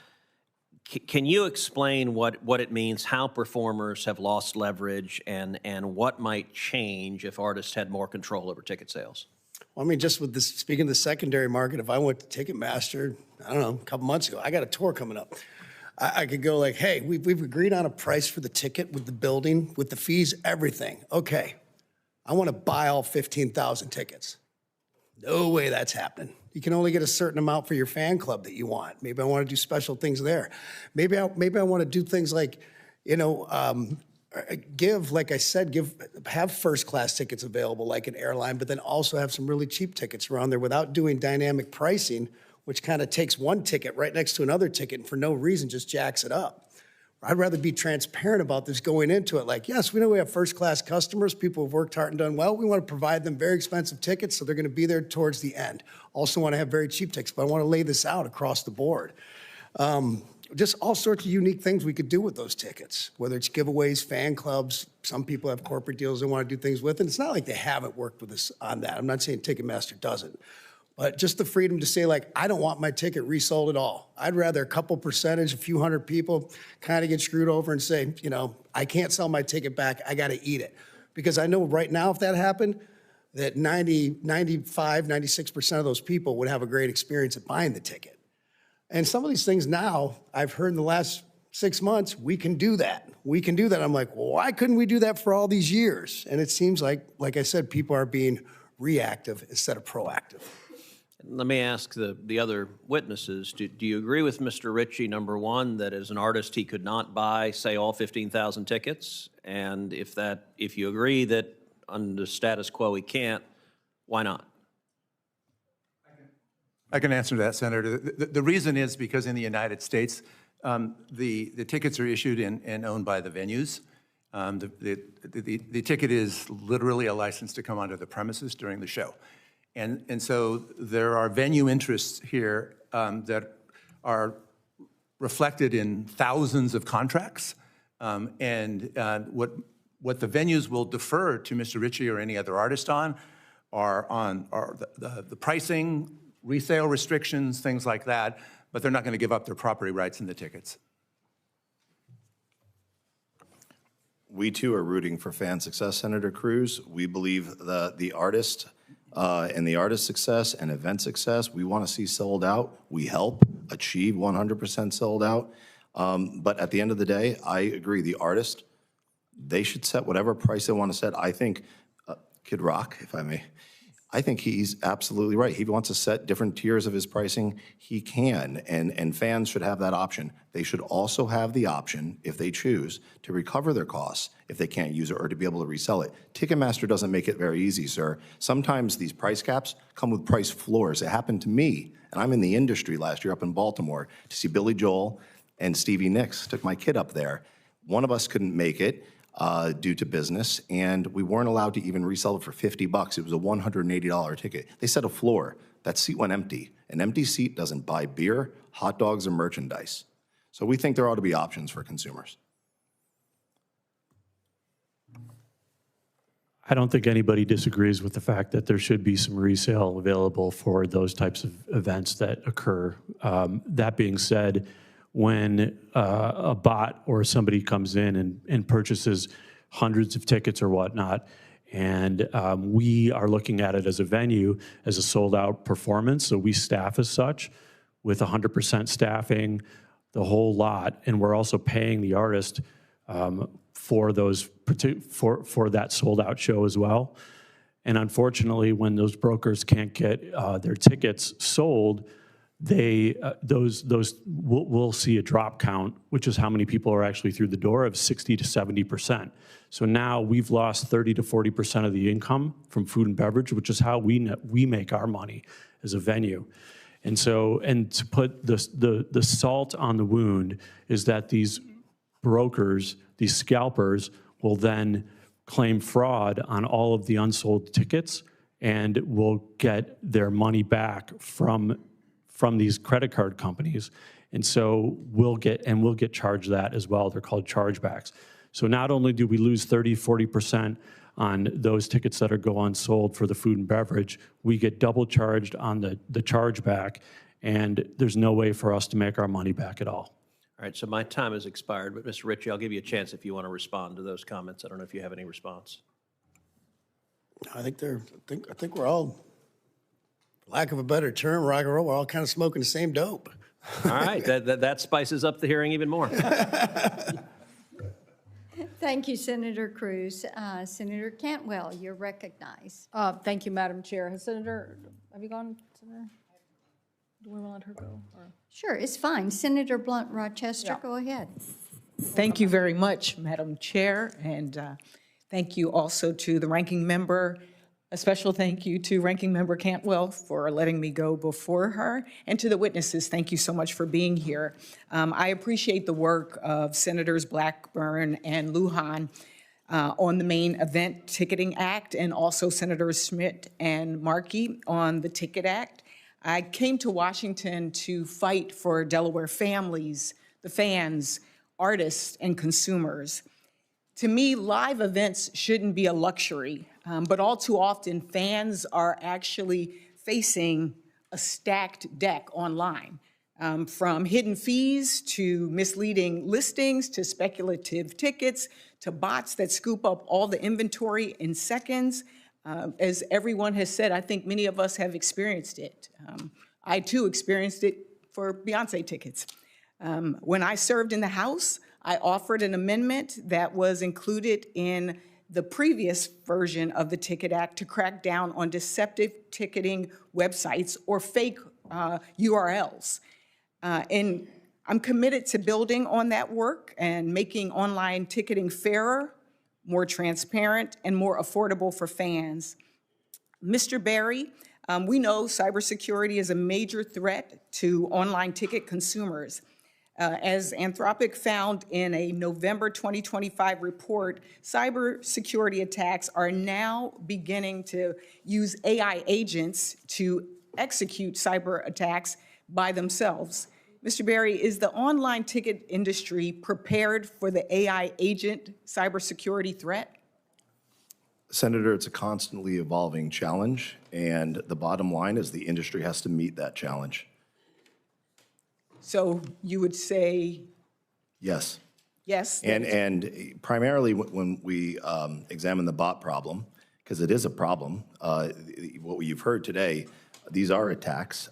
[SPEAKER 10] Can you explain what it means, how performers have lost leverage, and what might change if artists had more control over ticket sales?
[SPEAKER 3] Well, I mean, just with this, speaking of the secondary market, if I went to Ticketmaster, I don't know, a couple months ago, I got a tour coming up. I could go like, hey, we've agreed on a price for the ticket with the building, with the fees, everything. Okay, I want to buy all 15,000 tickets. No way that's happening. You can only get a certain amount for your fan club that you want. Maybe I want to do special things there. Maybe I want to do things like, have first class tickets available like an airline, but then also have some really cheap tickets around there without doing dynamic pricing, which kind of takes one ticket right next to another ticket and for no reason just jacks it up. I'd rather be transparent about this going into it. Like, yes, we know we have first-class customers, people who've worked hard and done well. We want to provide them very expensive tickets, so they're going to be there towards the end. Also want to have very cheap tickets, but I want to lay this out across the board. Just all sorts of unique things we could do with those tickets, whether it's giveaways, fan clubs. Some people have corporate deals they want to do things with, and it's not like they haven't worked with us on that. I'm not saying Ticketmaster doesn't. But just the freedom to say, like, I don't want my ticket resold at all. I'd rather a couple percentage, a few hundred people kind of get screwed over and say, I can't sell my ticket back. I got to eat it. Because I know right now if that happened, that 95, 96% of those people would have a great experience at buying the ticket. And some of these things now, I've heard in the last 6 months, we can do that. We can do that. I'm like, well, why couldn't we do that for all these years? And it seems like I said, people are being reactive instead of proactive.
[SPEAKER 10] Let me ask the other witnesses, do you agree with Mr. Ritchie, number one, that as an artist he could not buy, say, all 15,000 tickets? And if you agree that under status quo he can't, why not?
[SPEAKER 4] I can answer that, Senator. The reason is because in the United States, the tickets are issued and owned by the venues. The ticket is literally a license to come onto the premises during the show. And so there are venue interests here that are reflected in thousands of contracts. And what what the venues will defer to Mr. Ritchie or any other artist on are the pricing, resale restrictions, things like that, but they're not going to give up their property rights in the tickets.
[SPEAKER 5] We too are rooting for fan success, Senator Cruz. We believe the artist and the artist success and event success, we want to see sold out. We help achieve 100% sold out. But at the end of the day, I agree, the artist, they should set whatever price they want to set. I think Kid Rock, if I may, I think he's absolutely right. He wants to set different tiers of his pricing. He can, and fans should have that option. They should also have the option, if they choose, to recover their costs if they can't use it or to be able to resell it. Ticketmaster doesn't make it very easy, sir. Sometimes these price caps come with price floors. It happened to me, and I'm in the industry last year up in Baltimore to see Billy Joel and Stevie Nicks. Took my kid up there. One of us couldn't make it due to business, and we weren't allowed to even resell it for $50. It was a $180 ticket. They set a floor. That seat went empty. An empty seat doesn't buy beer, hot dogs, or merchandise. So we think there ought to be options for consumers.
[SPEAKER 6] I don't think anybody disagrees with the fact that there should be some resale available for those types of events that occur. That being said, when a bot or somebody comes in and purchases hundreds of tickets or whatnot, and we are looking at it as a venue, as a sold-out performance, so we staff as such with 100% staffing, the whole lot, and we're also paying the artist for that sold-out show as well. And unfortunately, when those brokers can't get their tickets sold, we'll see a drop count, which is how many people are actually through the door, of 60 to 70%. So now we've lost 30 to 40% of the income from food and beverage, which is how we make our money as a venue. And so, and to put the salt on the wound is that these brokers, these scalpers, will then claim fraud on all of the unsold tickets and will get their money back from these credit card companies. And so we'll get charged that as well. They're called chargebacks. So not only do we lose 30, 40% on those tickets that go unsold for the food and beverage, we get double charged on the chargeback, and there's no way for us to make our money back at all.
[SPEAKER 10] All right, so my time has expired, but Mr. Ritchie, I'll give you a chance if you want to respond to those comments. I don't know if you have any response.
[SPEAKER 3] I think we're all, for lack of a better term, rock and roll, we're all kind of smoking the same dope.
[SPEAKER 10] All right, that spices up the hearing even more.
[SPEAKER 1] Thank you, Senator Cruz. Senator Cantwell, you're recognized.
[SPEAKER 11] Thank you, Madam Chair. Senator, have you gone, Senator? Do we want to let her go? Or?
[SPEAKER 1] Sure, it's fine. Senator Blunt Rochester, go ahead.
[SPEAKER 12] Thank you very much, Madam Chair, and thank you also to the ranking member. A special thank you to Ranking Member Cantwell for letting me go before her, and to the witnesses, thank you so much for being here. I appreciate the work of Senators Blackburn and Lujan on the main Event Ticketing Act, and also Senators Schmidt and Markey on the Ticket Act. I came to Washington to fight for Delaware families, the fans, artists, and consumers. To me, live events shouldn't be a luxury, but all too often, fans are actually facing a stacked deck online, from hidden fees to misleading listings to speculative tickets to bots that scoop up all the inventory in seconds. As everyone has said, I think many of us have experienced it. I too experienced it for Beyonce tickets. When I served in the House, I offered an amendment that was included in the previous version of the Ticket Act to crack down on deceptive ticketing websites or fake URLs. And I'm committed to building on that work and making online ticketing fairer, more transparent, and more affordable for fans. Mr. Berry, we know cybersecurity is a major threat to online ticket consumers. As Anthropic found in a November 2025 report, cybersecurity attacks are now beginning to use AI agents to execute cyber attacks by themselves. Mr. Berry, is the online ticket industry prepared for the AI agent cybersecurity threat?
[SPEAKER 5] Senator, it's a constantly evolving challenge, and the bottom line is the industry has to meet that challenge.
[SPEAKER 12] So you would say
[SPEAKER 5] Yes.
[SPEAKER 12] yes?
[SPEAKER 5] And primarily when we examine the bot problem, because it is a problem, what you've heard today, these are attacks.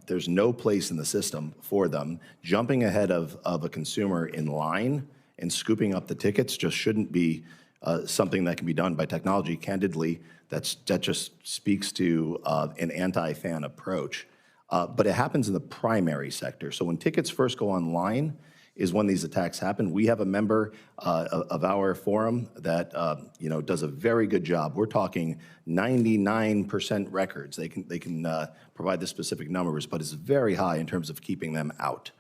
[SPEAKER 5] There's no place in the system for them. Jumping ahead of a consumer in line and scooping up the tickets just shouldn't be something that can be done by technology. Candidly, that just speaks to an anti-fan approach. But it happens in the primary sector. So when tickets first go online is when these attacks happen. We have a member of our forum that does a very good job. We're talking 99% records. They can provide the specific numbers, but it's very high in terms of keeping them out.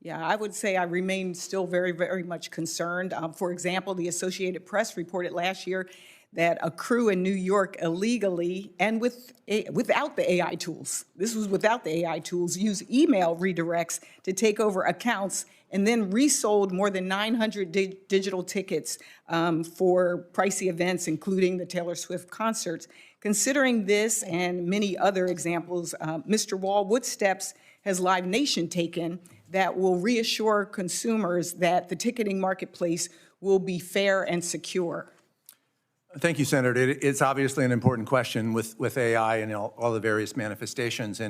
[SPEAKER 12] Yeah, I would say I remain still very, very much concerned. For example, the Associated Press reported last year that a crew in New York illegally and without the AI tools, this was without the AI tools, used email redirects to take over accounts and then resold more than 900 digital tickets for pricey events, including the Taylor Swift concerts. Considering this and many other examples, Mr. Wall, what steps has Live Nation taken that will reassure consumers that the ticketing marketplace will be fair and secure?
[SPEAKER 4] Thank you, Senator. It's obviously an important question with AI and all the various manifestations.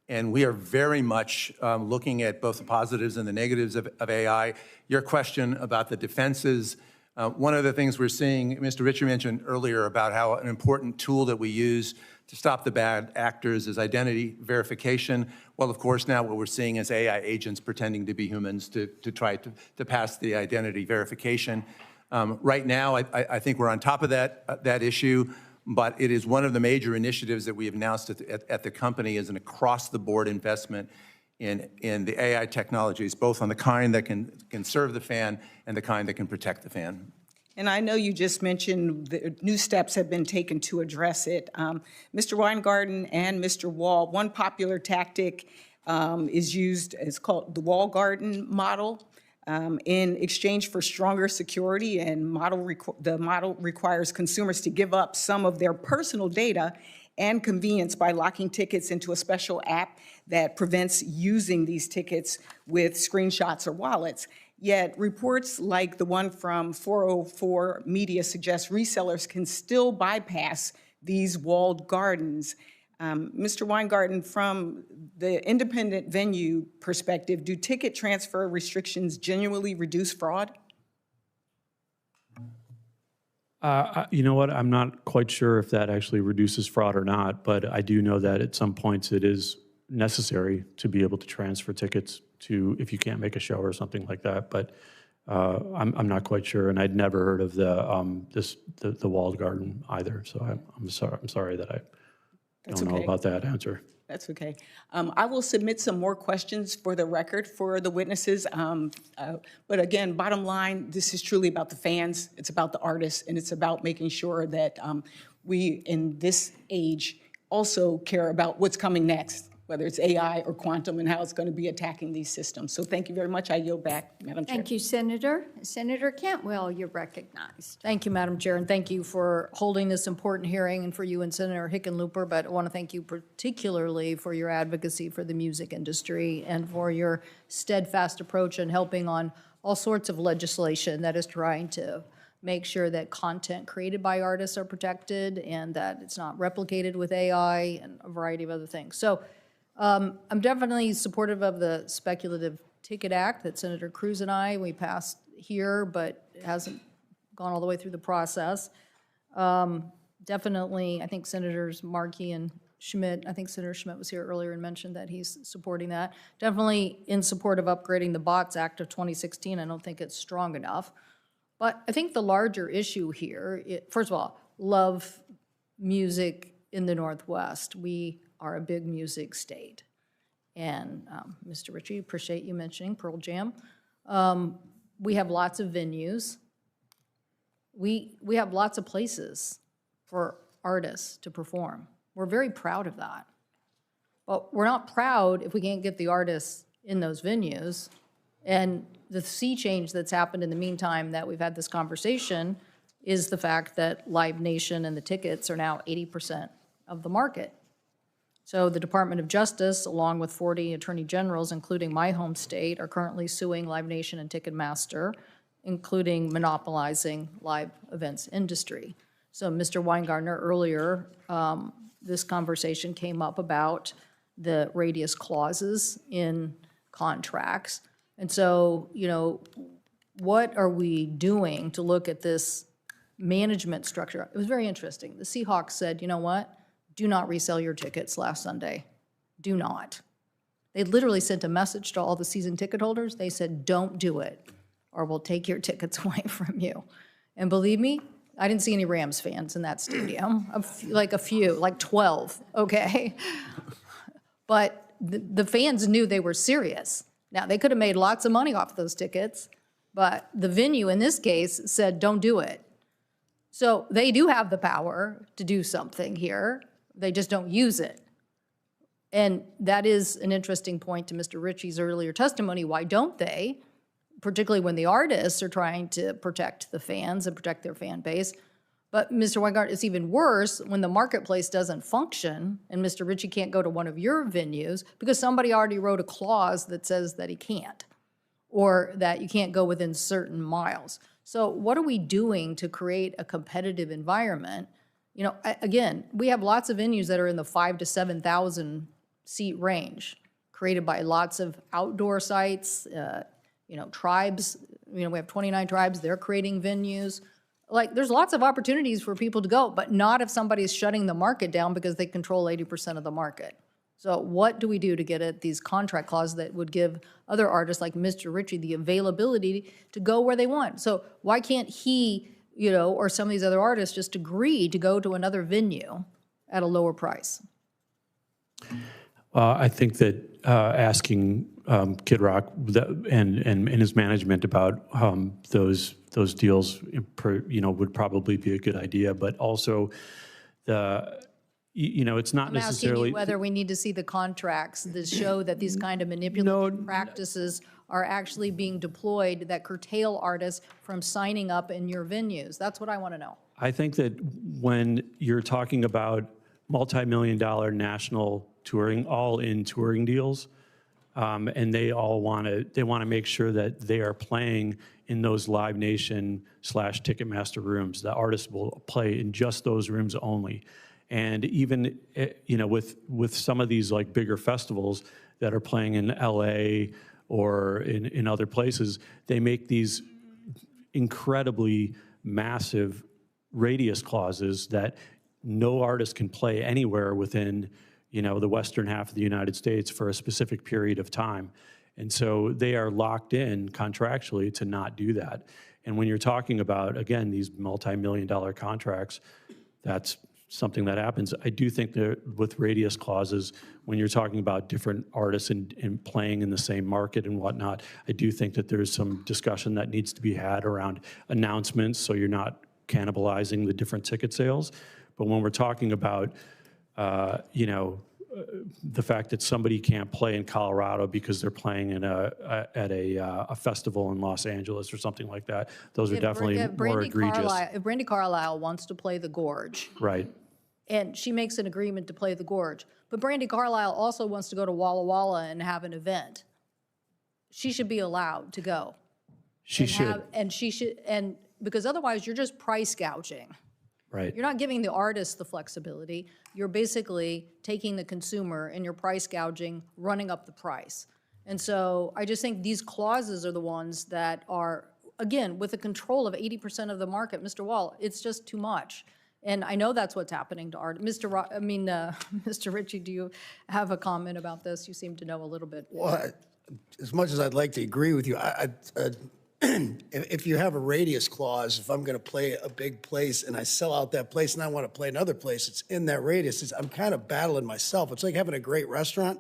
[SPEAKER 4] And we are very much looking at both the positives and the negatives of AI. Your question about the defenses, one of the things we're seeing, Mr. Ritchie mentioned earlier about how an important tool that we use to stop the bad actors is identity verification. Well, of course, now what we're seeing is AI agents pretending to be humans to try to pass the identity verification. Right now, I think we're on top of that issue, but it is one of the major initiatives that we have announced at the company as an across-the-board investment in the AI technologies, both on the kind that can serve the fan and the kind that can protect the fan.
[SPEAKER 12] And I know you just mentioned the new steps have been taken to address it. Mr. Weingarten and Mr. Wall, one popular tactic is used, it's called the Wall Garden model. In exchange for stronger security, and the model requires consumers to give up some of their personal data and convenience by locking tickets into a special app that prevents using these tickets with screenshots or wallets. Yet reports like the one from 404 Media suggest resellers can still bypass these walled gardens. Mr. Weingarten, from the independent venue perspective, do ticket transfer restrictions genuinely reduce fraud?
[SPEAKER 6] You know what? I'm not quite sure if that actually reduces fraud or not, but I do know that at some points it is necessary to be able to transfer tickets to if you can't make a show or something like that. But I'm not quite sure, and I'd never heard of the walled garden either. So I'm sorry that I don't know about that answer.
[SPEAKER 12] That's okay. I will submit some more questions for the record for the witnesses. But again, bottom line, this is truly about the fans, it's about the artists, and it's about making sure that we, in this age, also care about what's coming next, whether it's AI or quantum and how it's going to be attacking these systems. So thank you very much. I yield back, Madam Chair.
[SPEAKER 1] Thank you, Senator. Senator Cantwell, you're recognized.
[SPEAKER 11] Thank you, Madam Chair, and thank you for holding this important hearing, and for you and Senator Hickenlooper, but I want to thank you particularly for your advocacy for the music industry and for your steadfast approach in helping on all sorts of legislation that is trying to make sure that content created by artists are protected and that it's not replicated with AI and a variety of other things. So I'm definitely supportive of the Speculative Ticket Act that Senator Cruz and we passed here, but it hasn't gone all the way through the process. Definitely, I think Senators Markey and Schmidt, I think Senator Schmidt was here earlier and mentioned that he's supporting that. Definitely in support of upgrading the Bots Act of 2016. I don't think it's strong enough. But I think the larger issue here, first of all, love music in the Northwest. We are a big music state. And Mr. Ritchie, appreciate you mentioning Pearl Jam. We have lots of venues. We have lots of places for artists to perform. We're very proud of that. But we're not proud if we can't get the artists in those venues. And the sea change that's happened in the meantime that we've had this conversation, is the fact that Live Nation and the tickets are now 80% of the market. So the Department of Justice, along with 40 attorney generals, including my home state, are currently suing Live Nation and Ticketmaster, including monopolizing live events industry. So Mr. Weingartner, earlier, this conversation came up about the radius clauses in contracts. And so, you know, what are we doing to look at this management structure? It was very interesting. The Seahawks said, you know what? Do not resell your tickets last Sunday. Do not. They literally sent a message to all the season ticket holders. They said, don't do it, or we'll take your tickets away from you. And believe me, I didn't see any Rams fans in that stadium, like a few, like 12, okay? But the fans knew they were serious. Now, they could have made lots of money off those tickets, but the venue in this case said, don't do it. So they do have the power to do something here. They just don't use it. And that is an interesting point to Mr. Ritchie's earlier testimony. Why don't they? Particularly when the artists are trying to protect the fans and protect their fan base. But Mr. Weingart, it's even worse when the marketplace doesn't function and Mr. Ritchie can't go to one of your venues because somebody already wrote a clause that says that he can't, or that you can't go within certain miles. So what are we doing to create a competitive environment? You know, again, we have lots of venues that are in the 5,000 to 7,000 seat range, created by lots of outdoor sites, you know, tribes. You know, we have 29 tribes, they're creating venues. Like, there's lots of opportunities for people to go, but not if somebody's shutting the market down because they control 80% of the market. So what do we do to get at these contract clauses that would give other artists like Mr. Ritchie the availability to go where they want? So why can't he, you know, or some of these other artists just agree to go to another venue at a lower price?
[SPEAKER 6] I think that asking Kid Rock and his management about those deals, you know, would probably be a good idea. But also, you know, it's not
[SPEAKER 11] I'm
[SPEAKER 6] necessarily
[SPEAKER 11] asking you whether we need to see the contracts that show that these kind of manipulative practices are actually being deployed that curtail artists from signing up in your venues. That's what I want to know.
[SPEAKER 6] I think that when you're talking about multi-million-dollar national touring, all-in touring deals, and they all want to make sure that they are playing in those Live Nation / Ticketmaster rooms. The artists will play in just those rooms only. And even, you know, with some of these like bigger festivals that are playing in LA or in other places, they make these incredibly massive radius clauses that no artist can play anywhere within, you know, the western half of the United States for a specific period of time. And so they are locked in contractually to not do that. And when you're talking about, again, these multi-million-dollar contracts, that's something that happens. I do think that with radius clauses, when you're talking about different artists and playing in the same market and whatnot, I do think that there's some discussion that needs to be had around announcements so you're not cannibalizing the different ticket sales. But when we're talking about, you know, the fact that somebody can't play in Colorado because they're playing in at a festival in Los Angeles or something like that, those are definitely more egregious.
[SPEAKER 11] If Brandi Carlile wants to play the Gorge,
[SPEAKER 6] Right.
[SPEAKER 11] and she makes an agreement to play the Gorge, but Brandi Carlile also wants to go to Walla Walla and have an event, she should be allowed to go.
[SPEAKER 6] She should.
[SPEAKER 11] And because otherwise you're just price gouging.
[SPEAKER 6] Right.
[SPEAKER 11] You're not giving the artist the flexibility. You're basically taking the consumer and you're price gouging, running up the price. And so I just think these clauses are the ones that are, again, with the control of 80% of the market, Mr. Wall, it's just too much. And I know that's what's happening to art. Mr. Ritchie, do you have a comment about this? You seem to know a little bit.
[SPEAKER 3] Well, as much as I'd like to agree with you, if you have a radius clause, if I'm going to play a big place and I sell out that place and I want to play another place, it's in that radius. I'm kind of battling myself. It's like having a great restaurant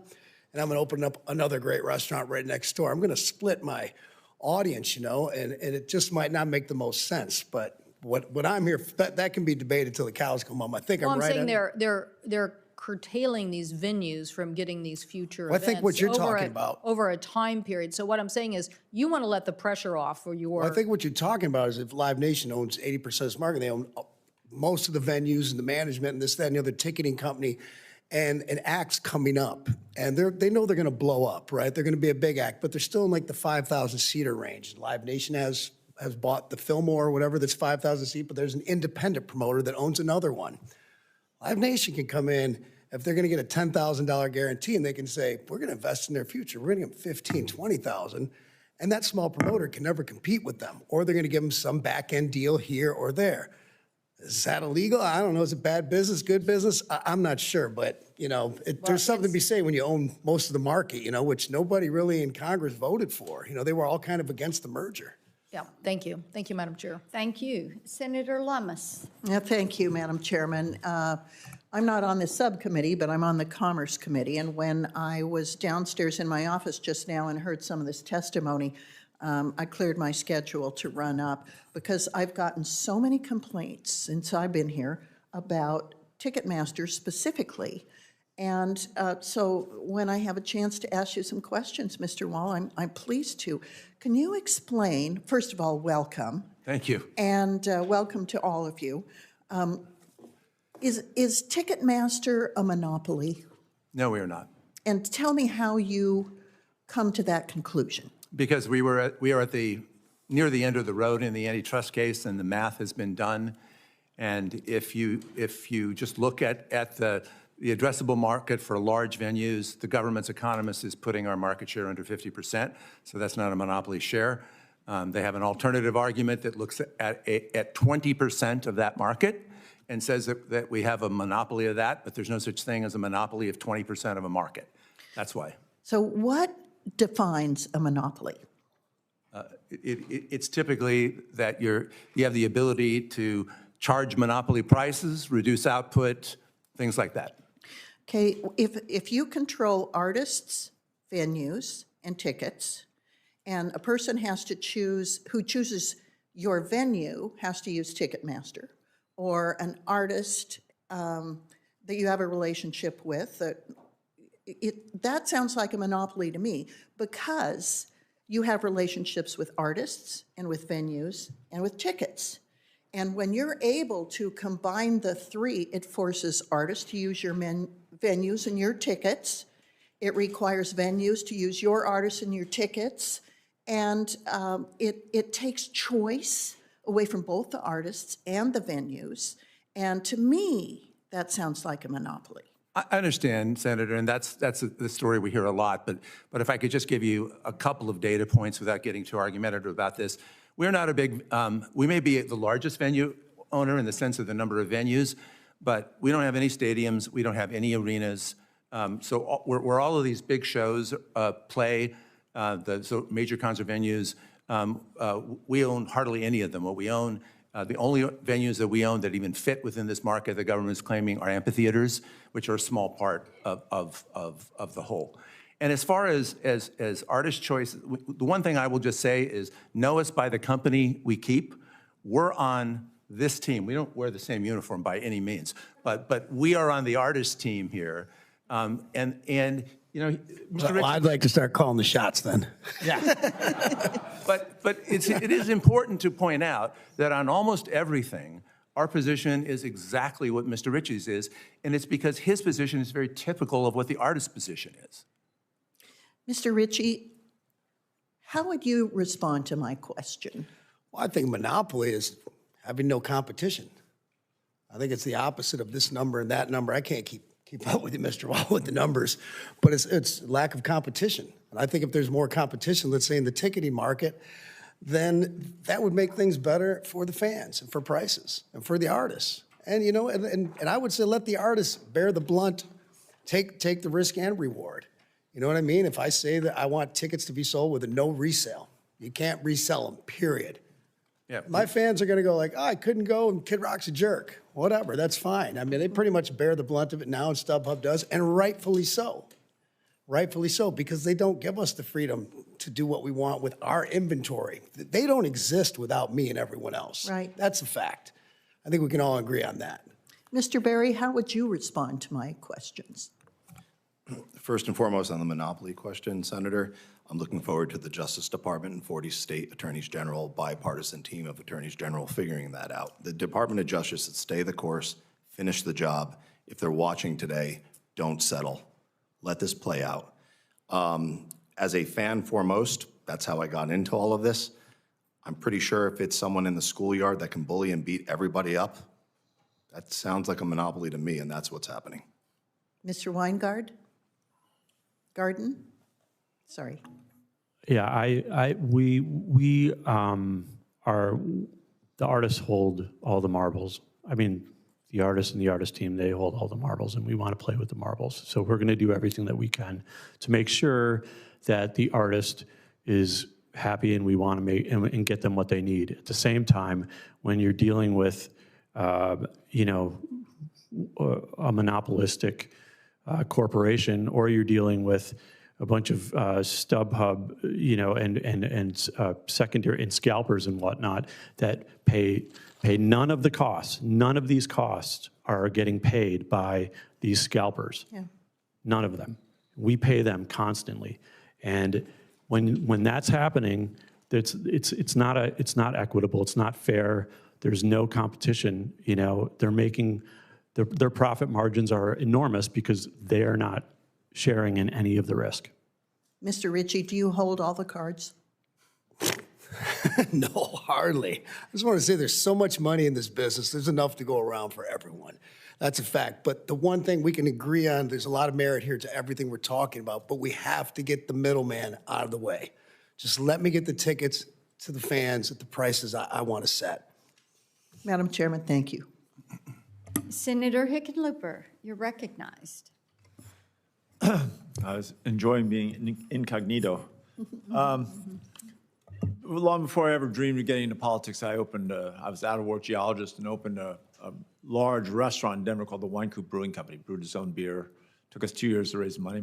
[SPEAKER 3] and I'm going to open up another great restaurant right next door. I'm going to split my audience, you know, and it just might not make the most sense. But what I'm here, that can be debated till the cows come home. I think I'm right.
[SPEAKER 11] Well, I'm saying they're curtailing these venues from getting these future
[SPEAKER 3] Well, I
[SPEAKER 11] events.
[SPEAKER 3] think what you're
[SPEAKER 11] over
[SPEAKER 3] talking
[SPEAKER 11] a-
[SPEAKER 3] about-
[SPEAKER 11] Over a time period. So what I'm saying is, you want to let the pressure off for your.
[SPEAKER 3] Well, I think what you're talking about is if Live Nation owns 80% of this market, they own most of the venues and the management and this, that, and the other ticketing company, and an act's coming up. And they know they're going to blow up, right? They're going to be a big act, but they're still in like the 5,000-seater range. Live Nation has bought the Fillmore or whatever that's 5,000 seat, but there's an independent promoter that owns another one. Live Nation can come in if they're going to get a $10,000 guarantee, and they can say, we're going to invest in their future. We're going to give them $15,000, $20,000, and that small promoter can never compete with them. Or they're going to give them some back-end deal here or there. Is that illegal? I don't know. Is it bad business, good business? I'm not sure, but there's something to be said when you own most of the market, which nobody really in Congress voted for. They were all kind of against the merger.
[SPEAKER 11] Yeah, thank you. Thank you, Madam Chair.
[SPEAKER 1] Thank you. Senator Lummis.
[SPEAKER 13] Yeah, thank you, Madam Chairman. I'm not on the subcommittee, but I'm on the Commerce Committee. And when I was downstairs in my office just now and heard some of this testimony, I cleared my schedule to run up because I've gotten so many complaints since I've been here about Ticketmaster specifically. And so when I have a chance to ask you some questions, Mr. Wall, I'm pleased to. Can you explain, first of all, welcome.
[SPEAKER 4] Thank you.
[SPEAKER 13] And welcome to all of you. Is Ticketmaster a monopoly?
[SPEAKER 4] No, we are not.
[SPEAKER 13] And tell me how you come to that conclusion.
[SPEAKER 4] Because we are at the near the end of the road in the antitrust case, and the math has been done. And if you just look at the addressable market for large venues, the government's economist is putting our market share under 50%, so that's not a monopoly share. They have an alternative argument that looks at 20% of that market and says that we have a monopoly of that, but there's no such thing as a monopoly of 20% of a market. That's why.
[SPEAKER 13] So what defines a monopoly?
[SPEAKER 4] It's typically that you have the ability to charge monopoly prices, reduce output, things like that.
[SPEAKER 13] Okay, if you control artists, venues, and tickets, and a person has to choose, who chooses your venue has to use Ticketmaster, or an artist that you have a relationship with, that sounds like a monopoly to me, because you have relationships with artists and with venues and with tickets. And when you're able to combine the three, it forces artists to use your venues and your tickets. It requires venues to use your artists and your tickets. And it takes choice away from both the artists and the venues. And to me, that sounds like a monopoly.
[SPEAKER 4] I understand, Senator, and that's the story we hear a lot. But if I could just give you a couple of data points without getting too argumentative about this. We're not a big, we may be the largest venue owner in the sense of the number of venues, but we don't have any stadiums, we don't have any arenas. So where all of these big shows play, so major concert venues, we own hardly any of them. What we own, the only venues that we own that even fit within this market the government is claiming are amphitheaters, which are a small part of the whole. And as far as artist choice, the one thing I will just say is know us by the company we keep. We're on this team. We don't wear the same uniform by any means, but we are on the artist team here. And you know, Mr.
[SPEAKER 3] Well, I'd like to start calling the shots then.
[SPEAKER 4] Yeah. But it is important to point out that on almost everything, our position is exactly what Mr. Ritchie's is, and it's because his position is very typical of what the artist's position is.
[SPEAKER 13] Mr. Ritchie, how would you respond to my question?
[SPEAKER 3] Well, I think monopoly is having no competition. I think it's the opposite of this number and that number. I can't keep up with you, Mr. Wall, with the numbers, but it's lack of competition. And I think if there's more competition, let's say in the ticketing market, then that would make things better for the fans and for prices and for the artists. And, you know, and I would say let the artists bear the blunt, take the risk and reward. You know what I mean? If I say that I want tickets to be sold with a no resale, you can't resell them, period.
[SPEAKER 4] Yeah.
[SPEAKER 3] My fans are going to go like, oh, I couldn't go and Kid Rock's a jerk. Whatever, that's fine. I mean, they pretty much bear the blunt of it now, and StubHub does, and rightfully so. Rightfully so, because they don't give us the freedom to do what we want with our inventory. They don't exist without me and everyone else.
[SPEAKER 13] Right.
[SPEAKER 3] That's a fact. I think we can all agree on that.
[SPEAKER 13] Mr. Berry, how would you respond to my questions?
[SPEAKER 5] First and foremost, on the monopoly question, Senator, I'm looking forward to the Justice Department and 40 state attorneys general, bipartisan team of attorneys general figuring that out. The Department of Justice should stay the course, finish the job. If they're watching today, don't settle. Let this play out. As a fan foremost, that's how I got into all of this. I'm pretty sure if it's someone in the schoolyard that can bully and beat everybody up, that sounds like a monopoly to me, and that's what's happening.
[SPEAKER 13] Mr. Weingard? Garden? Sorry.
[SPEAKER 6] Yeah, we are, the artists hold all the marbles. I mean, the artists and the artist team, they hold all the marbles, and we want to play with the marbles. So we're going to do everything that we can to make sure that the artist is happy, and we want to make and get them what they need. At the same time, when you're dealing with, you know, a monopolistic corporation, or you're dealing with a bunch of StubHub, you know, and secondary and scalpers and whatnot that pay none of the costs. None of these costs are getting paid by these scalpers.
[SPEAKER 13] Yeah.
[SPEAKER 6] None of them. We pay them constantly, and when that's happening, it's not equitable. It's not fair. There's no competition. You know, they're making their profit margins are enormous because they are not sharing in any of the risk.
[SPEAKER 13] Mr. Ritchie, do you hold all the cards?
[SPEAKER 3] No, hardly. I just want to say there's so much money in this business. There's enough to go around for everyone. That's a fact. But the one thing we can agree on, there's a lot of merit here to everything we're talking about, but we have to get the middleman out of the way. Just let me get the tickets to the fans at the prices I want to set.
[SPEAKER 13] Madam Chairman, thank you.
[SPEAKER 1] Senator Hickenlooper, you're recognized.
[SPEAKER 2] I was enjoying being incognito. Long before I ever dreamed of getting into politics, I was out of work geologist and opened a large restaurant in Denver called the Wine Coop Brewing Company, brewed its own beer. Took us 2 years to raise money.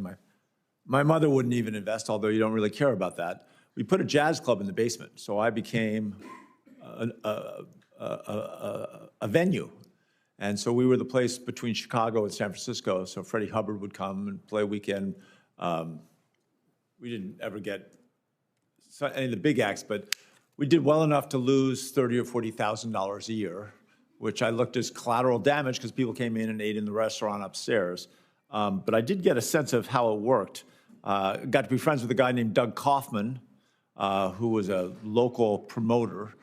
[SPEAKER 2] My mother wouldn't even invest, although you don't really care about that. We put a jazz club in the basement, so I became a venue. And so we were the place between Chicago and San Francisco, so Freddie Hubbard would come and play a weekend. We didn't ever get any of the big acts, but we did well enough to lose $30,000 or $40,000 a year, which I looked as collateral damage because people came in and ate in the restaurant upstairs. But I did get a sense of how it worked. Got to be friends with a guy named Doug Kaufman, who was a local promoter.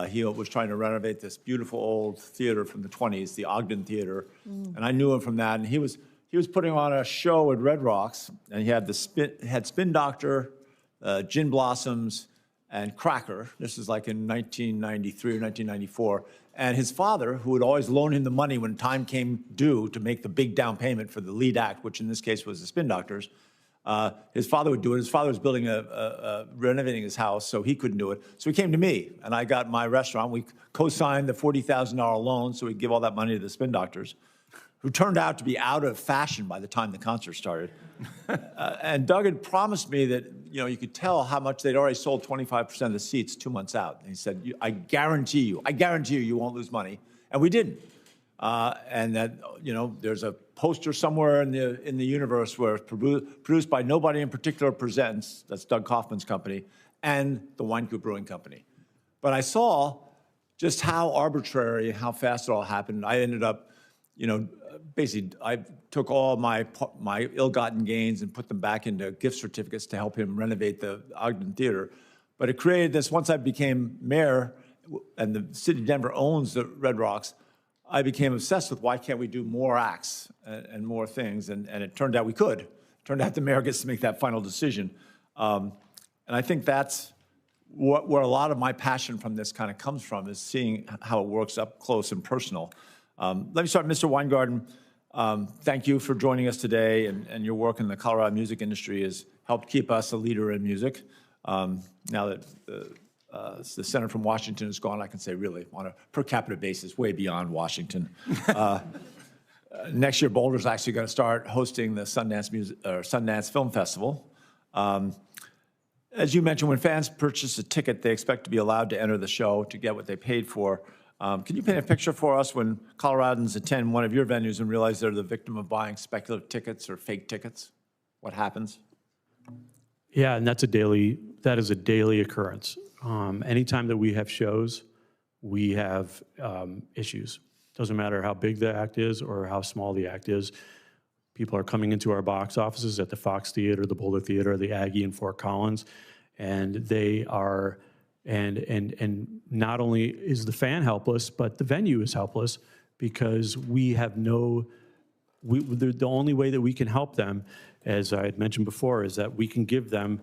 [SPEAKER 2] He was trying to renovate this beautiful old theater from the 20s, the Ogden Theater, and I knew him from that. And he was putting on a show at Red Rocks, and he had Spin Doctor, Gin Blossoms, and Cracker. This is like in 1993 or 1994. And his father, who would always loan him the money when time came due to make the big down payment for the lead act, which in this case was the Spin Doctors, his father would do it. His father was building renovating his house, so he couldn't do it. So he came to me, and I got my restaurant. We co-signed the $40,000 loan, so we'd give all that money to the Spin Doctors, who turned out to be out of fashion by the time the concert started. And Doug had promised me that, you know, you could tell how much they'd already sold 25% of the seats 2 months out. And he said, I guarantee you you won't lose money. And we didn't. And that, you know, there's a poster somewhere in the universe where it's produced by Nobody in Particular Presents, that's Doug Kaufman's company, and the Wine Coop Brewing Company. But I saw just how arbitrary and how fast it all happened. I ended up, you know, basically, I took all my ill-gotten gains and put them back into gift certificates to help him renovate the Ogden Theater. But it created this, once I became mayor and the city of Denver owns the Red Rocks, I became obsessed with why can't we do more acts and more things, and it turned out we could. It turned out the mayor gets to make that final decision. And I think that's where a lot of my passion from this kind of comes from, is seeing how it works up close and personal. Let me start, Mr. Weingarten. Thank you for joining us today, and your work in the Colorado music industry has helped keep us a leader in music. Now that the senator from Washington is gone, I can say really on a per capita basis, way beyond Washington. Next year, Boulder's actually going to start hosting the Sundance Film Festival. As you mentioned, when fans purchase a ticket, they expect to be allowed to enter the show to get what they paid for. Can you paint a picture for us when Coloradans attend one of your venues and realize they're the victim of buying speculative tickets or fake tickets? What happens?
[SPEAKER 6] Yeah, and that is a daily occurrence. Anytime that we have shows, we have issues. Doesn't matter how big the act is or how small the act is. People are coming into our box offices at the Fox Theater, the Boulder Theater, the Aggie in Fort Collins, and they are, and not only is the fan helpless, but the venue is helpless because we have the only way that we can help them, as I had mentioned before, is that we can give them,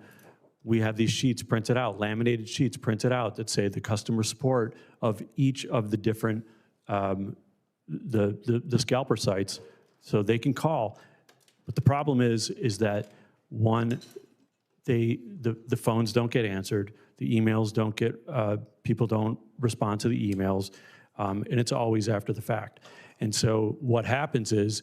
[SPEAKER 6] we have these sheets printed out, laminated sheets printed out that say the customer support of each of the different, the scalper sites, so they can call. But the problem is that one, the phones don't get answered, the emails don't get, people don't respond to the emails, and it's always after the fact. And so what happens is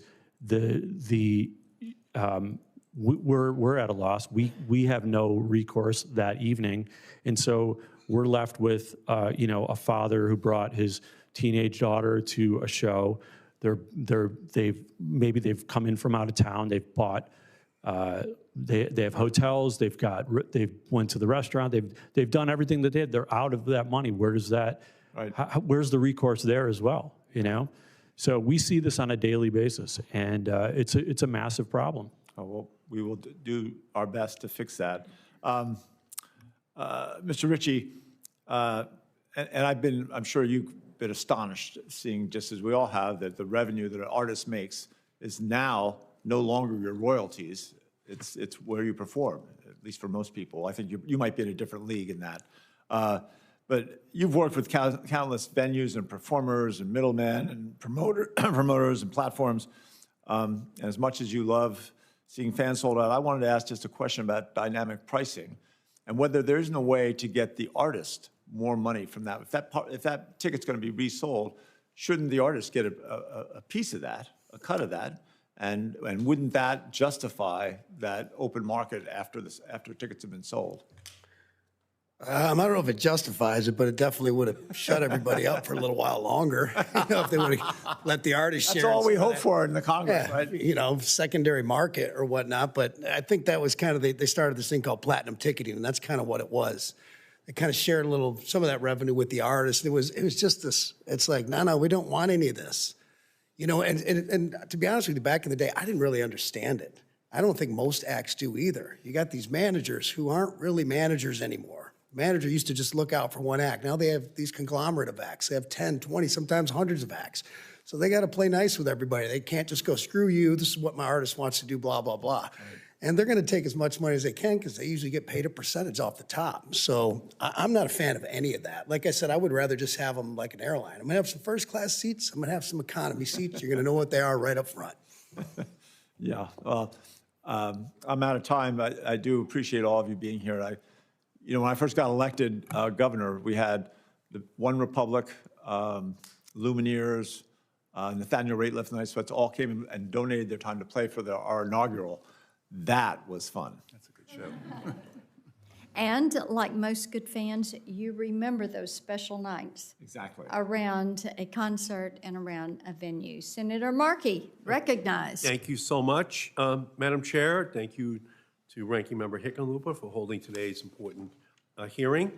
[SPEAKER 6] we're at a loss. We have no recourse that evening, and so we're left with a father who brought his teenage daughter to a show. They've come in from out of town. They've bought. They have hotels. They've went to the restaurant. They've done everything that they did. They're out of that money. Where does that? Right. Where's the recourse there as well? So we see this on a daily basis, and it's a massive problem.
[SPEAKER 2] Oh, well, we will do our best to fix that. Mr. Ritchie, and I'm sure you've been astonished seeing, just as we all have, that the revenue that an artist makes is now no longer your royalties. It's where you perform, at least for most people. I think you might be in a different league in that. But you've worked with countless venues and performers and middlemen and promoters and platforms. And as much as you love seeing fans sold out, I wanted to ask just a question about dynamic pricing and whether there's no way to get the artist more money from that. If that ticket's going to be resold, shouldn't the artist get a piece of that, a cut of that? And wouldn't that justify that open market after tickets have been sold?
[SPEAKER 3] I don't know if it justifies it, but it definitely would have shut everybody up for a little while longer. If they would have let the artists share.
[SPEAKER 2] That's all we hope for in the Congress, right?
[SPEAKER 3] Secondary market or whatnot. But I think that was kind of, they started this thing called platinum ticketing, and that's kind of what it was. They kind of shared some of that revenue with the artists. It was just this, it's like, no, we don't want any of this. And to be honest with you, back in the day, I didn't really understand it. I don't think most acts do either. You got these managers who aren't really managers anymore. Manager used to just look out for one act. Now they have these conglomerate of acts. They have 10, 20, sometimes hundreds of acts. So they got to play nice with everybody. They can't just go, screw you, this is what my artist wants to do, blah, blah, blah. Right. And they're going to take as much money as they can because they usually get paid a percentage off the top. So I'm not a fan of any of that. Like I said, I would rather just have them like an airline. I'm going to have some first-class seats. I'm going to have some economy seats. You're going to know what they are right up front.
[SPEAKER 2] Yeah, well, I'm out of time. I do appreciate all of you being here. When I first got elected governor, we had the One Republic, Lumineers, Nathaniel Rateliff, and Ice all came in and donated their time to play for our inaugural. That was fun. That's a good show.
[SPEAKER 1] And like most good fans, you remember those special nights.
[SPEAKER 2] Exactly.
[SPEAKER 1] Around a concert and around a venue. Senator Markey, recognized.
[SPEAKER 14] Thank you so much, Madam Chair. Thank you to Ranking Member Hickenlooper for holding today's important hearing.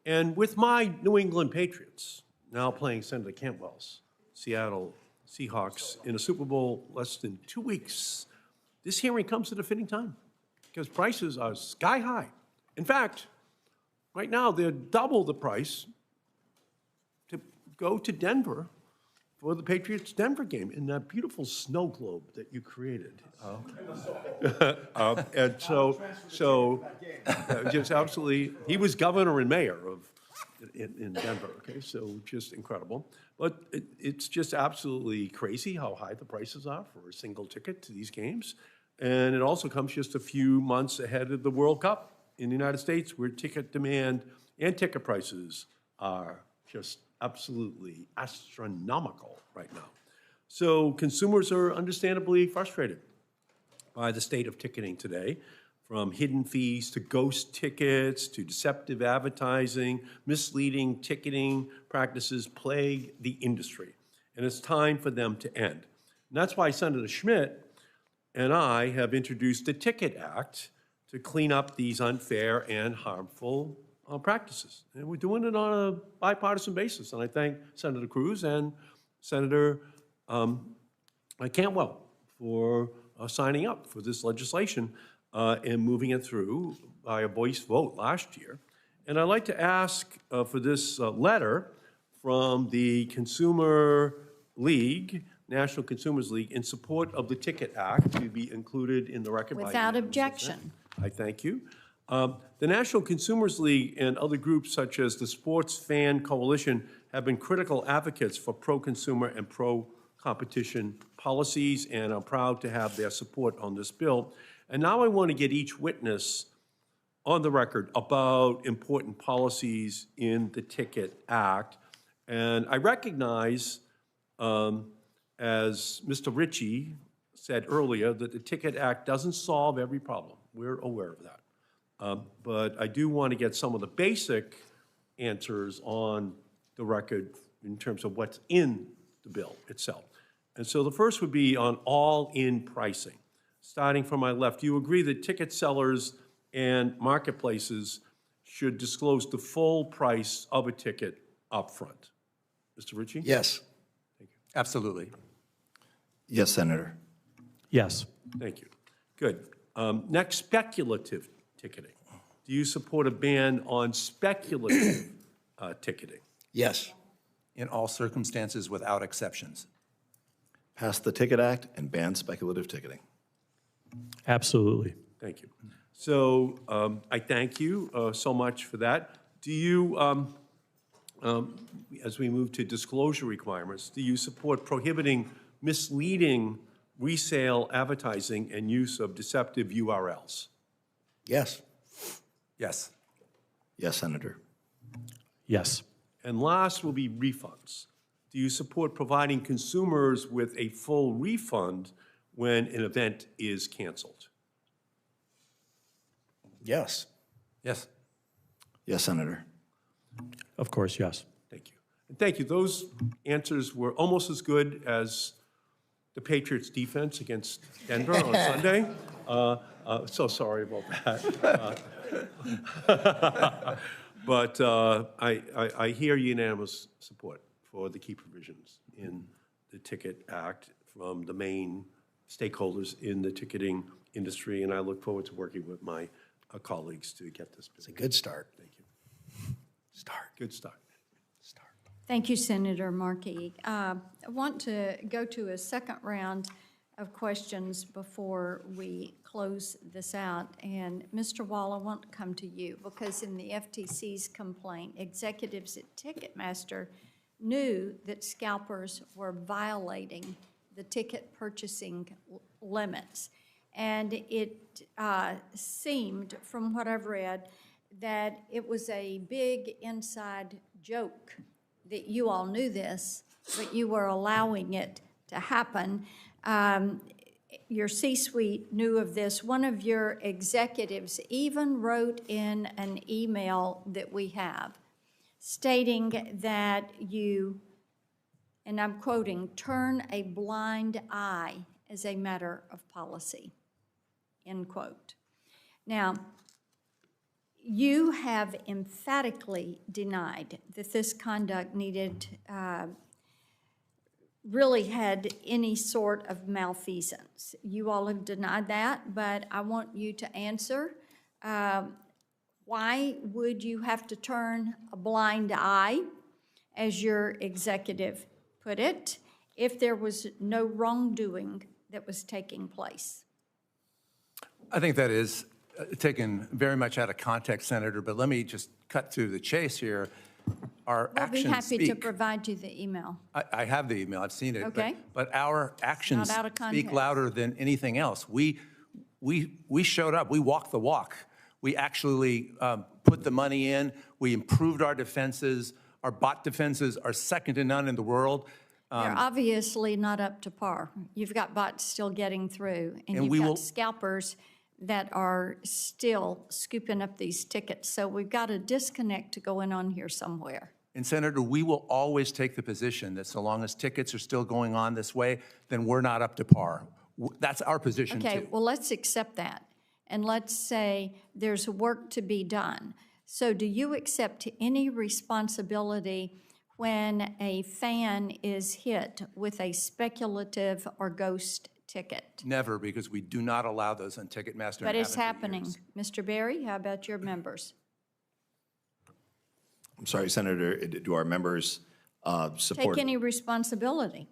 [SPEAKER 14] And with my New England Patriots now playing Senator Cantwell's Seattle Seahawks in a Super Bowl less than 2 weeks, this hearing comes at a fitting time because prices are sky high. In fact, right now they're double the price to go to Denver for the Patriots-Denver game in that beautiful snow globe that you created. And so just absolutely, he was governor and mayor in Denver, okay, so just incredible. But it's just absolutely crazy how high the prices are for a single ticket to these games. And it also comes just a few months ahead of the World Cup in the United States, where ticket demand and ticket prices are just absolutely astronomical right now. So consumers are understandably frustrated by the state of ticketing today. from hidden fees to ghost tickets to deceptive advertising, misleading ticketing practices plague the industry, and it's time for them to end. And that's why Senator Schmidt and I have introduced the Ticket Act to clean up these unfair and harmful practices. And we're doing it on a bipartisan basis, and I thank Senator Cruz and Senator Cantwell for signing up for this legislation and moving it through by a voice vote last year. And I'd like to ask for this letter from the Consumer League, National Consumers League, in support of the Ticket Act to be included in the record.
[SPEAKER 1] Without objection.
[SPEAKER 14] I thank you. The National Consumers League and other groups such as the Sports Fan Coalition have been critical advocates for pro-consumer and pro-competition policies, and I'm proud to have their support on this bill. And now I want to get each witness on the record about important policies in the Ticket Act. And I recognize, as Mr. Ritchie said earlier, that the Ticket Act doesn't solve every problem. We're aware of that. But I do want to get some of the basic answers on the record in terms of what's in the bill itself. And so the first would be on all-in pricing. Starting from my left, do you agree that ticket sellers and marketplaces should disclose the full price of a ticket up front? Mr. Ritchie?
[SPEAKER 3] Yes.
[SPEAKER 4] Absolutely.
[SPEAKER 5] Yes, Senator.
[SPEAKER 6] Yes.
[SPEAKER 14] Thank you. Good. Next, speculative ticketing. Do you support a ban on speculative ticketing?
[SPEAKER 3] Yes.
[SPEAKER 4] In all circumstances, without exceptions.
[SPEAKER 5] Pass the Ticket Act and ban speculative ticketing.
[SPEAKER 6] Absolutely.
[SPEAKER 14] Thank you. So I thank you so much for that. Do you, as we move to disclosure requirements, do you support prohibiting misleading resale advertising and use of deceptive URLs?
[SPEAKER 3] Yes.
[SPEAKER 4] Yes.
[SPEAKER 5] Yes, Senator.
[SPEAKER 6] Yes.
[SPEAKER 14] And last will be refunds. Do you support providing consumers with a full refund when an event is canceled?
[SPEAKER 3] Yes.
[SPEAKER 4] Yes.
[SPEAKER 5] Yes, Senator.
[SPEAKER 6] Of course, yes.
[SPEAKER 14] Thank you. And thank you. Those answers were almost as good as the Patriots' defense against Denver on Sunday. So sorry about that. But I hear unanimous support for the key provisions in the Ticket Act from the main stakeholders in the ticketing industry, and I look forward to working with my colleagues to get this bill.
[SPEAKER 3] It's a good start.
[SPEAKER 14] Thank you. Good start.
[SPEAKER 1] Thank you, Senator Markey. I want to go to a second round of questions before we close this out. And Mr. Wall, I want to come to you because in the FTC's complaint, executives at Ticketmaster knew that scalpers were violating the ticket purchasing limits. And it seemed, from what I've read, that it was a big inside joke that you all knew this, but you were allowing it to happen. Your C-suite knew of this. One of your executives even wrote in an email that we have stating that you, and I'm quoting, turn a blind eye as a matter of policy, end quote. Now, you have emphatically denied that this conduct really had any sort of malfeasance. You all have denied that, but I want you to answer. Why would you have to turn a blind eye, as your executive put it, if there was no wrongdoing that was taking place?
[SPEAKER 4] I think that is taken very much out of context, Senator, but let me just cut to the chase here. Our actions
[SPEAKER 1] We'll be happy to
[SPEAKER 4] speak.
[SPEAKER 1] provide you the email.
[SPEAKER 4] I have the email, I've seen it.
[SPEAKER 1] Okay.
[SPEAKER 4] But our actions
[SPEAKER 1] Not out of
[SPEAKER 4] speak
[SPEAKER 1] context.
[SPEAKER 4] louder than anything else. We showed up, we walked the walk. We actually put the money in, we improved our defenses. Our bot defenses are second to none in the world.
[SPEAKER 1] They're obviously not up to par. You've got bots still getting through, and
[SPEAKER 4] And
[SPEAKER 1] you've
[SPEAKER 4] we
[SPEAKER 1] got
[SPEAKER 4] will-
[SPEAKER 1] scalpers that are still scooping up these tickets. So we've got a disconnect going on here somewhere.
[SPEAKER 4] And Senator, we will always take the position that so long as tickets are still going on this way, then we're not up to par. That's our position too.
[SPEAKER 1] Okay, well, let's accept that. And let's say there's work to be done. So do you accept any responsibility when a fan is hit with a speculative or ghost ticket?
[SPEAKER 4] Never, because we do not allow those on Ticketmaster.
[SPEAKER 1] But
[SPEAKER 4] and
[SPEAKER 1] it's
[SPEAKER 4] haven't for
[SPEAKER 1] happening.
[SPEAKER 4] years.
[SPEAKER 1] Mr. Berry, how about your members?
[SPEAKER 5] I'm sorry, Senator, do our members support?
[SPEAKER 1] Take any responsibility,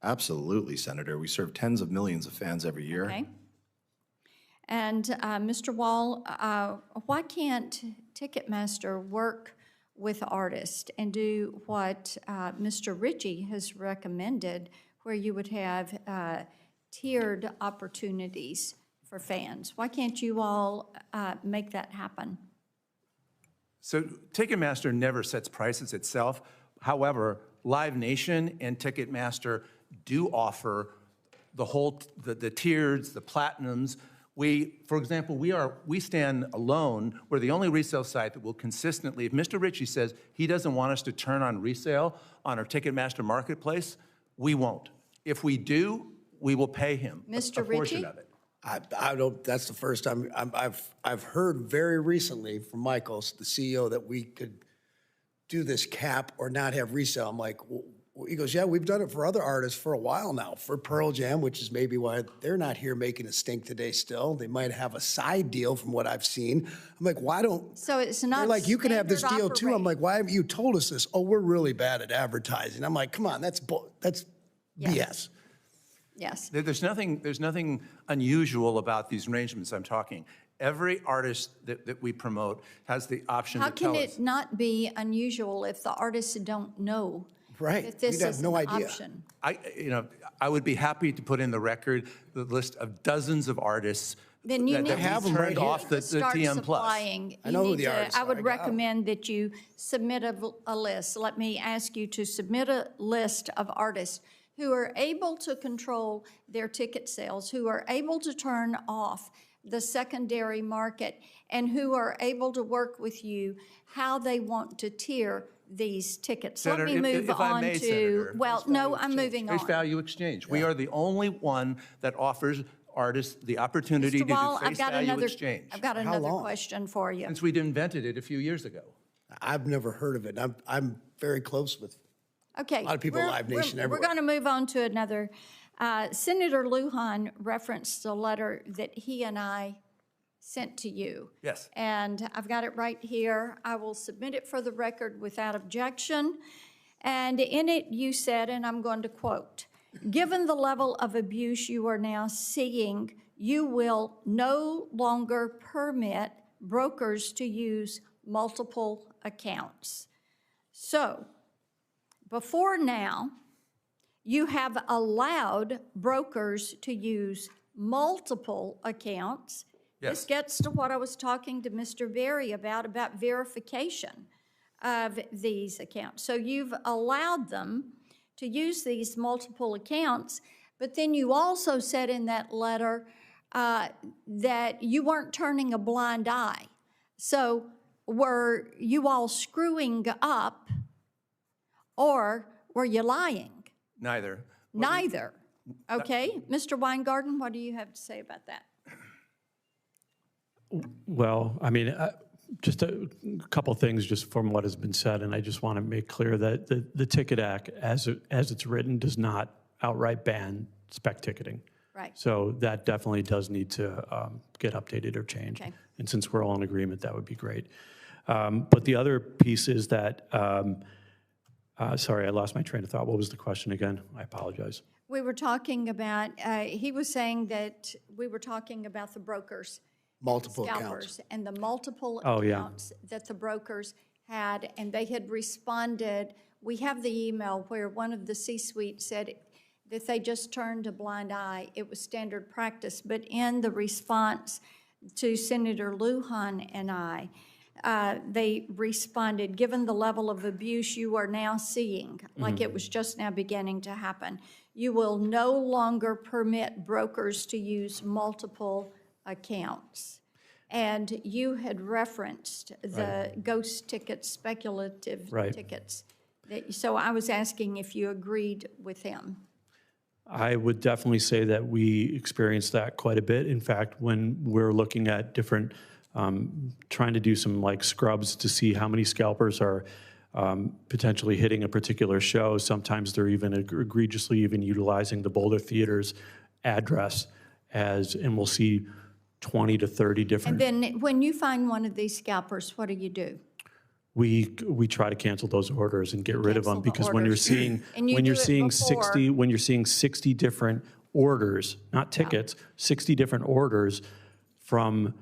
[SPEAKER 5] Absolutely, Senator. We serve tens of millions of fans every year.
[SPEAKER 1] okay? And Mr. Wall, why can't Ticketmaster work with artists and do what Mr. Ritchie has recommended, where you would have tiered opportunities for fans? Why can't you all make that happen?
[SPEAKER 4] So Ticketmaster never sets prices itself. However, Live Nation and Ticketmaster do offer the tiers, the platinums. For example, we stand alone. We're the only resale site that will consistently, if Mr. Ritchie says he doesn't want us to turn on resale on our Ticketmaster marketplace, we won't. If we do, we will pay him
[SPEAKER 1] Mr.
[SPEAKER 4] a portion
[SPEAKER 1] Ritchie?
[SPEAKER 4] of it.
[SPEAKER 3] I don't, that's the first time, I've heard very recently from Michaels, the CEO, that we could do this cap or not have resale. I'm like, well, he goes, yeah, we've done it for other artists for a while now, for Pearl Jam, which is maybe why they're not here making a stink today still. They might have a side deal from what I've seen. I'm like, why don't,
[SPEAKER 1] So it's not
[SPEAKER 3] they're like, you can have this
[SPEAKER 1] standard
[SPEAKER 3] deal too. I'm
[SPEAKER 1] operate-
[SPEAKER 3] like, why haven't you told us this? Oh, we're really bad at advertising. I'm like, come on, that's BS.
[SPEAKER 1] Yes.
[SPEAKER 4] There's nothing unusual about these arrangements I'm talking. Every artist that we promote has the option
[SPEAKER 1] How
[SPEAKER 4] to tell
[SPEAKER 1] can
[SPEAKER 4] us.
[SPEAKER 1] it not be unusual if the artists don't know
[SPEAKER 3] Right.
[SPEAKER 1] that this
[SPEAKER 3] We'd have
[SPEAKER 1] is
[SPEAKER 3] no
[SPEAKER 1] an
[SPEAKER 3] idea.
[SPEAKER 1] option?
[SPEAKER 4] I would be happy to put in the record the list of dozens of artists
[SPEAKER 1] Then you
[SPEAKER 4] that
[SPEAKER 1] need
[SPEAKER 4] we
[SPEAKER 3] have 'em
[SPEAKER 4] turned
[SPEAKER 3] right here.
[SPEAKER 4] off the
[SPEAKER 1] start
[SPEAKER 4] TM Plus.
[SPEAKER 1] supplying.
[SPEAKER 3] I know
[SPEAKER 1] You
[SPEAKER 3] who
[SPEAKER 1] need
[SPEAKER 3] the
[SPEAKER 1] to-
[SPEAKER 3] artists
[SPEAKER 1] I
[SPEAKER 3] are.
[SPEAKER 1] would
[SPEAKER 3] I got 'em.
[SPEAKER 1] recommend that you submit a list. Let me ask you to submit a list of artists who are able to control their ticket sales, who are able to turn off the secondary market, and who are able to work with you how they want to tier these tickets. Let
[SPEAKER 4] Senator,
[SPEAKER 1] me
[SPEAKER 4] if
[SPEAKER 1] move
[SPEAKER 4] I
[SPEAKER 1] on
[SPEAKER 4] may,
[SPEAKER 1] to,
[SPEAKER 4] Senator.
[SPEAKER 1] well, no, I'm moving
[SPEAKER 4] Face
[SPEAKER 1] on.
[SPEAKER 4] value exchange. We are the only one that offers artists the opportunity to
[SPEAKER 1] Mr. Wall,
[SPEAKER 4] do face value exchange.
[SPEAKER 1] I've got another
[SPEAKER 3] long?
[SPEAKER 1] question for you.
[SPEAKER 4] Since we'd invented it a few years ago.
[SPEAKER 3] I've never heard of it. I'm very close with
[SPEAKER 1] Okay.
[SPEAKER 3] a lot of people at
[SPEAKER 1] we're-
[SPEAKER 3] Live Nation
[SPEAKER 1] we're
[SPEAKER 3] everywhere.
[SPEAKER 1] going to move on to another. Senator Lujan referenced a letter that he and I sent to you.
[SPEAKER 4] Yes.
[SPEAKER 1] And I've got it right here. I will submit it for the record without objection. And in it, you said, and I'm going to quote, "Given the level of abuse you are now seeing, you will no longer permit brokers to use multiple accounts." So, before now, you have allowed brokers to use multiple accounts. This
[SPEAKER 4] Yes.
[SPEAKER 1] gets to what I was talking to Mr. Berry about verification of these accounts. So you've allowed them to use these multiple accounts, but then you also said in that letter that you weren't turning a blind eye. So were you all screwing up, or were you lying?
[SPEAKER 4] Neither.
[SPEAKER 1] Neither. Okay, Mr. Weingarten, what do you have to say about that?
[SPEAKER 6] Well, I mean, just a couple things just from what has been said, and I just want to make clear that the Ticket Act, as it's written, does not outright ban spec ticketing.
[SPEAKER 1] Right.
[SPEAKER 6] So that definitely does need to get updated or changed.
[SPEAKER 1] Okay.
[SPEAKER 6] And since we're all in agreement, that would be great. But the other piece is that, sorry, I lost my train of thought. What was the question again? I apologize.
[SPEAKER 1] We were talking about, he was saying that we were talking about the brokers.
[SPEAKER 3] Multiple accounts.
[SPEAKER 1] Scalpers, and the multiple
[SPEAKER 6] Oh, yeah.
[SPEAKER 1] accounts that the brokers had, and they had responded. We have the email where one of the C-suite said that they just turned a blind eye. It was standard practice. But in the response to Senator Lujan and I, they responded, "Given the level of abuse you are now seeing," like it was just now beginning to happen, "you will no longer permit brokers to use multiple accounts. And you had referenced the ghost tickets, speculative
[SPEAKER 6] Right.
[SPEAKER 1] tickets. So I was asking if you agreed with him.
[SPEAKER 6] I would definitely say that we experience that quite a bit. In fact, when we're looking at different, trying to do some like scrubs to see how many scalpers are potentially hitting a particular show, sometimes they're even egregiously even utilizing the Boulder Theater's address and we'll see 20 to 30 different.
[SPEAKER 1] And then when you find one of these scalpers, what do?
[SPEAKER 6] We try to cancel those orders and get rid of them,
[SPEAKER 1] Cancel the
[SPEAKER 6] because when you're
[SPEAKER 1] orders.
[SPEAKER 6] seeing
[SPEAKER 1] And you
[SPEAKER 6] when
[SPEAKER 1] do
[SPEAKER 6] you're
[SPEAKER 1] it
[SPEAKER 6] seeing
[SPEAKER 1] before.
[SPEAKER 6] 60 different orders, not tickets, 60 different orders from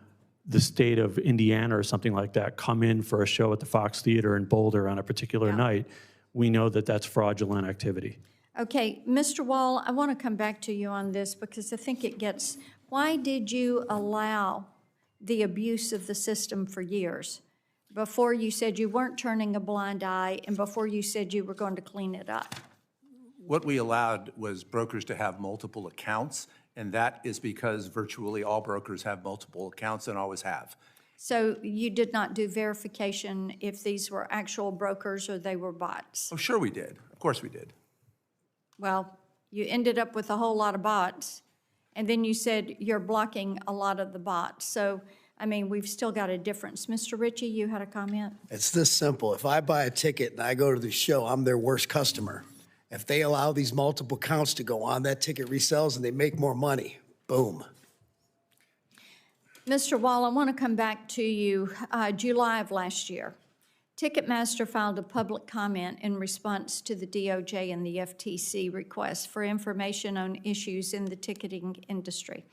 [SPEAKER 6] the state of Indiana or something like that come in for a show at the Fox Theater in Boulder on a particular night, we know that that's fraudulent activity.
[SPEAKER 1] Okay, Mr. Wall, I want to come back to you on this because I think it gets, why did you allow the abuse of the system for years? Before you said you weren't turning a blind eye, and before you said you were going to clean it up.
[SPEAKER 4] What we allowed was brokers to have multiple accounts, and that is because virtually all brokers have multiple accounts and always have.
[SPEAKER 1] So you did not do verification if these were actual brokers or they were bots?
[SPEAKER 4] Oh, sure we did. Of course we did.
[SPEAKER 1] Well, you ended up with a whole lot of bots, and then you said you're blocking a lot of the bots. So, I mean, we've still got a difference. Mr. Ritchie, you had a comment?
[SPEAKER 3] It's this simple. If I buy a ticket and I go to the show, I'm their worst customer. If they allow these multiple counts to go on, that ticket resells and they make more money. Boom.
[SPEAKER 1] Mr. Wall, I want to come back to you. July of last year, Ticketmaster filed a public comment in response to the DOJ and the FTC request for information on issues in the ticketing industry.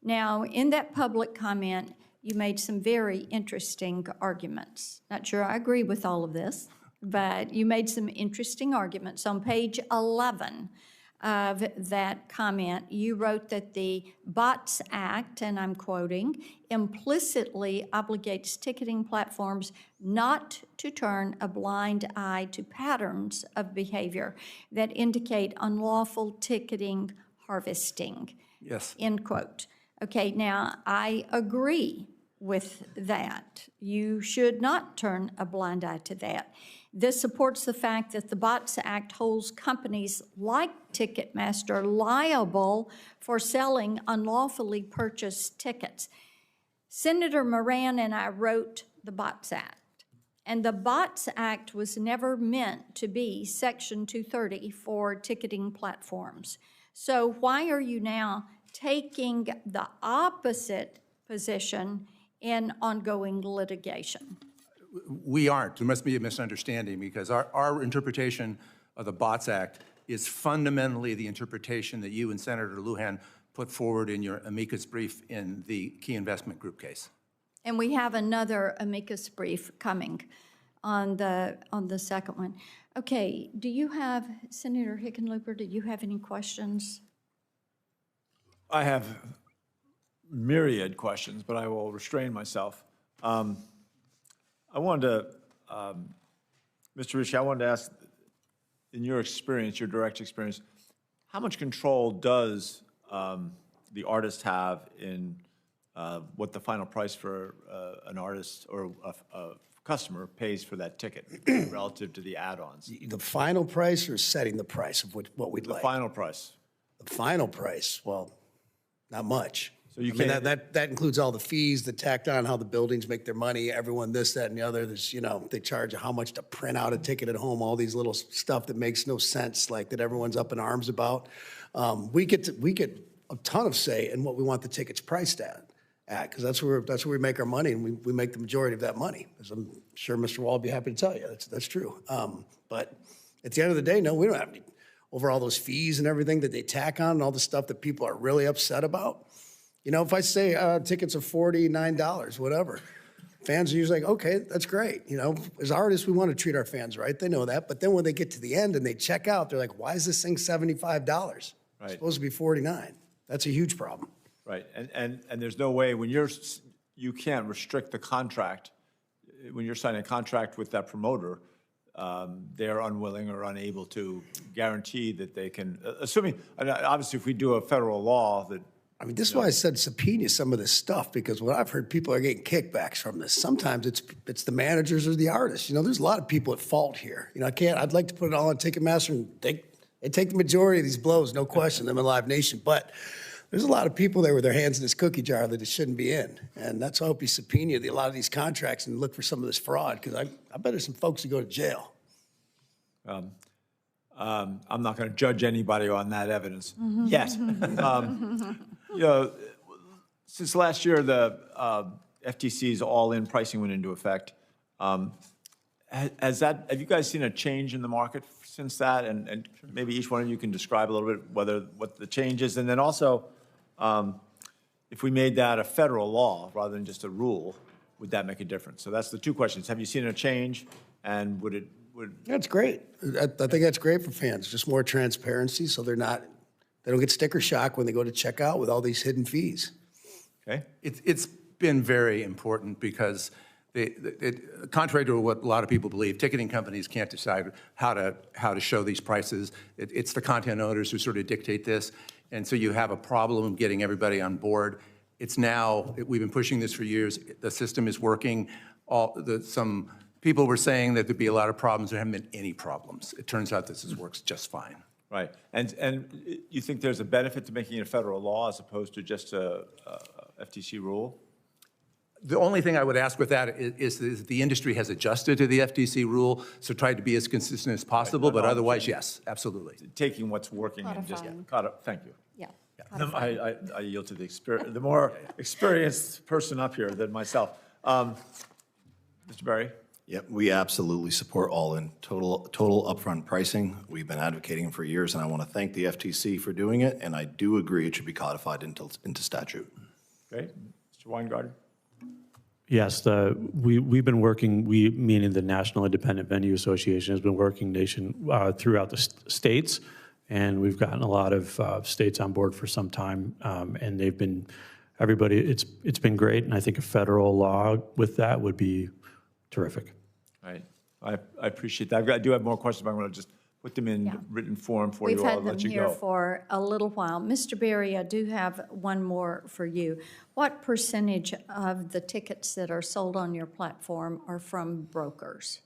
[SPEAKER 1] Now, in that public comment, you made some very interesting arguments. Not sure I agree with all of this, but you made some interesting arguments. On page 11 of that comment, you wrote that the Bots Act, and I'm quoting, implicitly obligates ticketing platforms not to turn a blind eye to patterns of behavior that indicate unlawful ticketing harvesting.
[SPEAKER 4] Yes.
[SPEAKER 1] End quote. Okay, now I agree with that. You should not turn a blind eye to that. This supports the fact that the Bots Act holds companies like Ticketmaster liable for selling unlawfully purchased tickets. Senator Moran and I wrote the Bots Act, and the Bots Act was never meant to be Section 230 for ticketing platforms. So why are you now taking the opposite position in ongoing litigation?
[SPEAKER 4] We aren't. There must be a misunderstanding, because our interpretation of the Bots Act is fundamentally the interpretation that you and Senator Lujan put forward in your amicus brief in the Key Investment Group case.
[SPEAKER 1] And we have another amicus brief coming on the second one. Okay, do you have, Senator Hickenlooper, do you have any questions?
[SPEAKER 2] I have myriad questions, but I will restrain myself. I wanted to, Mr. Ritchie, I wanted to ask, in your experience, your direct experience, how much control does the artist have in what the final price for an artist or a customer pays for that ticket relative to the add-ons?
[SPEAKER 3] The final price or setting the price of what we'd
[SPEAKER 2] The
[SPEAKER 3] like?
[SPEAKER 2] final price.
[SPEAKER 3] The final price, well, not much.
[SPEAKER 2] So you
[SPEAKER 3] I mean,
[SPEAKER 2] can't-
[SPEAKER 3] that includes all the fees, the tacked on, how the buildings make their money, everyone this, that, and the other. There's, they charge how much to print out a ticket at home, all these little stuff that makes no sense, like that everyone's up in arms about. We get a ton of say in what we want the tickets priced at, because that's where we make our money, and we make the majority of that money. As I'm sure Mr. Wall will be happy to tell you, that's true. But at the end of the day, no, we don't have any, over all those fees and everything that they tack on and all the stuff that people are really upset about. If I say tickets are $49, whatever, fans are usually like, okay, that's great. As artists, we want to treat our fans right. They know that. But then when they get to the end and they check out, they're like, why is this thing $75?
[SPEAKER 2] Right.
[SPEAKER 3] It's supposed to be $49. That's a huge problem.
[SPEAKER 2] Right, and there's no way, when you can't restrict the contract, when you're signing a contract with that promoter, they're unwilling or unable to guarantee that they can, assuming, and obviously if we do a federal law that
[SPEAKER 3] I mean, this is why I said subpoena some of this stuff, because what I've heard, people are getting kickbacks from this. Sometimes it's the managers or the artists. You know, there's a lot of people at fault here. You know, I'd like to put it all on Ticketmaster and they take the majority of these blows, no question, them in Live Nation. But there's a lot of people there with their hands in this cookie jar that it shouldn't be in. And that's why I hope you subpoena a lot of these contracts and look for some of this fraud, because I bet there's some folks who go to jail.
[SPEAKER 2] I'm not going to judge anybody on that evidence yet. You know, since last year, the FTC's all-in pricing went into effect. Have you guys seen a change in the market since that? And maybe each one of you can describe a little bit what the change is. And then also, if we made that a federal law rather than just a rule, would that make a difference? So that's the two questions. Have you seen a change, and would?
[SPEAKER 3] That's great. I think that's great for fans. Just more transparency, so they don't get sticker shock when they go to check out with all these hidden fees.
[SPEAKER 2] Okay.
[SPEAKER 4] It's been very important because contrary to what a lot of people believe, ticketing companies can't decide how to show these prices. It's the content owners who sort of dictate this, and so you have a problem getting everybody on board. It's now, we've been pushing this for years. The system is working. Some people were saying that there'd be a lot of problems. There haven't been any problems. It turns out this works just fine.
[SPEAKER 2] Right. And you think there's a benefit to making it a federal law as opposed to just a FTC rule?
[SPEAKER 4] The only thing I would ask with that is the industry has adjusted to the FTC rule, so try to be as consistent as possible,
[SPEAKER 2] Right.
[SPEAKER 4] but otherwise, yes, absolutely.
[SPEAKER 2] Taking what's working and just thank you.
[SPEAKER 1] Yeah.
[SPEAKER 2] I yield to the more experienced person up here than myself. Mr. Berry?
[SPEAKER 5] Yep, we absolutely support all-in, total upfront pricing. We've been advocating for years, and I want to thank the FTC for doing it, and I do agree it should be codified into statute.
[SPEAKER 2] Okay. Mr. Weingarten?
[SPEAKER 6] Yes, we've been working, meaning the National Independent Venue Association, has been working throughout the states, and we've gotten a lot of states on board for some time, and they've been, it's been great, and I think a federal law with that would be terrific.
[SPEAKER 2] Right. I appreciate that. I do have more questions, but I'm going to just put them in written form for you all and let you go.
[SPEAKER 1] We've had them here for a little while. Mr. Berry, I do have one more for you. What percentage of the tickets that are sold on your platform are from brokers?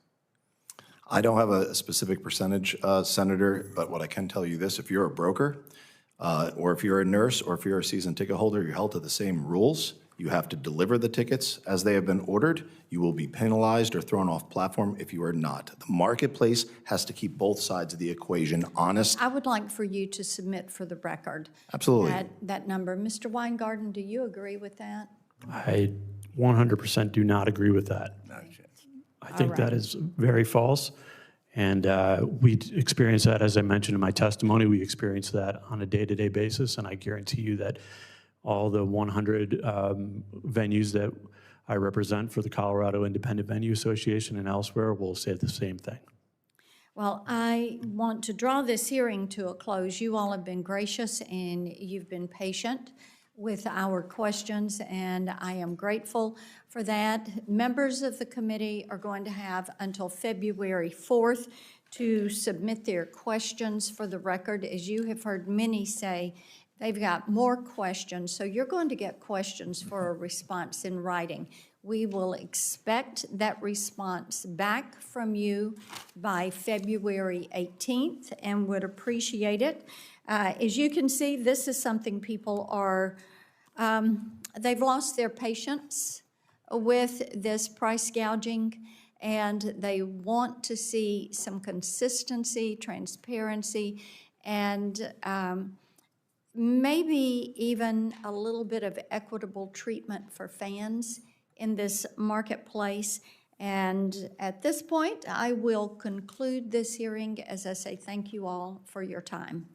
[SPEAKER 5] I don't have a specific percentage, Senator, but what I can tell you this, if you're a broker, or if you're a nurse, or if you're a season ticket holder, you're held to the same rules. You have to deliver the tickets as they have been ordered. You will be penalized or thrown off platform if you are not. The marketplace has to keep both sides of the equation honest.
[SPEAKER 1] I would like for you to submit for the record.
[SPEAKER 5] Absolutely.
[SPEAKER 1] That number. Mr. Weingarten, do you agree with that?
[SPEAKER 6] I 100% do not agree with that.
[SPEAKER 4] Not a chance.
[SPEAKER 6] I think that is very false. And we experience that, as I mentioned in my testimony, we experience that on a day-to-day basis, and I guarantee you that all the 100 venues that I represent for the Colorado Independent Venue Association and elsewhere will say the same thing.
[SPEAKER 1] Well, I want to draw this hearing to a close. You all have been gracious and you've been patient with our questions, and I am grateful for that. Members of the committee are going to have until February 4th to submit their questions for the record. As you have heard many say, they've got more questions, so you're going to get questions for a response in writing. We will expect that response back from you by February 18th and would appreciate it. As you can see, this is something people are, they've lost their patience with this price gouging, and they want to see some consistency, transparency, and maybe even a little bit of equitable treatment for fans in this marketplace. And at this point, I will conclude this hearing as I say thank you all for your time.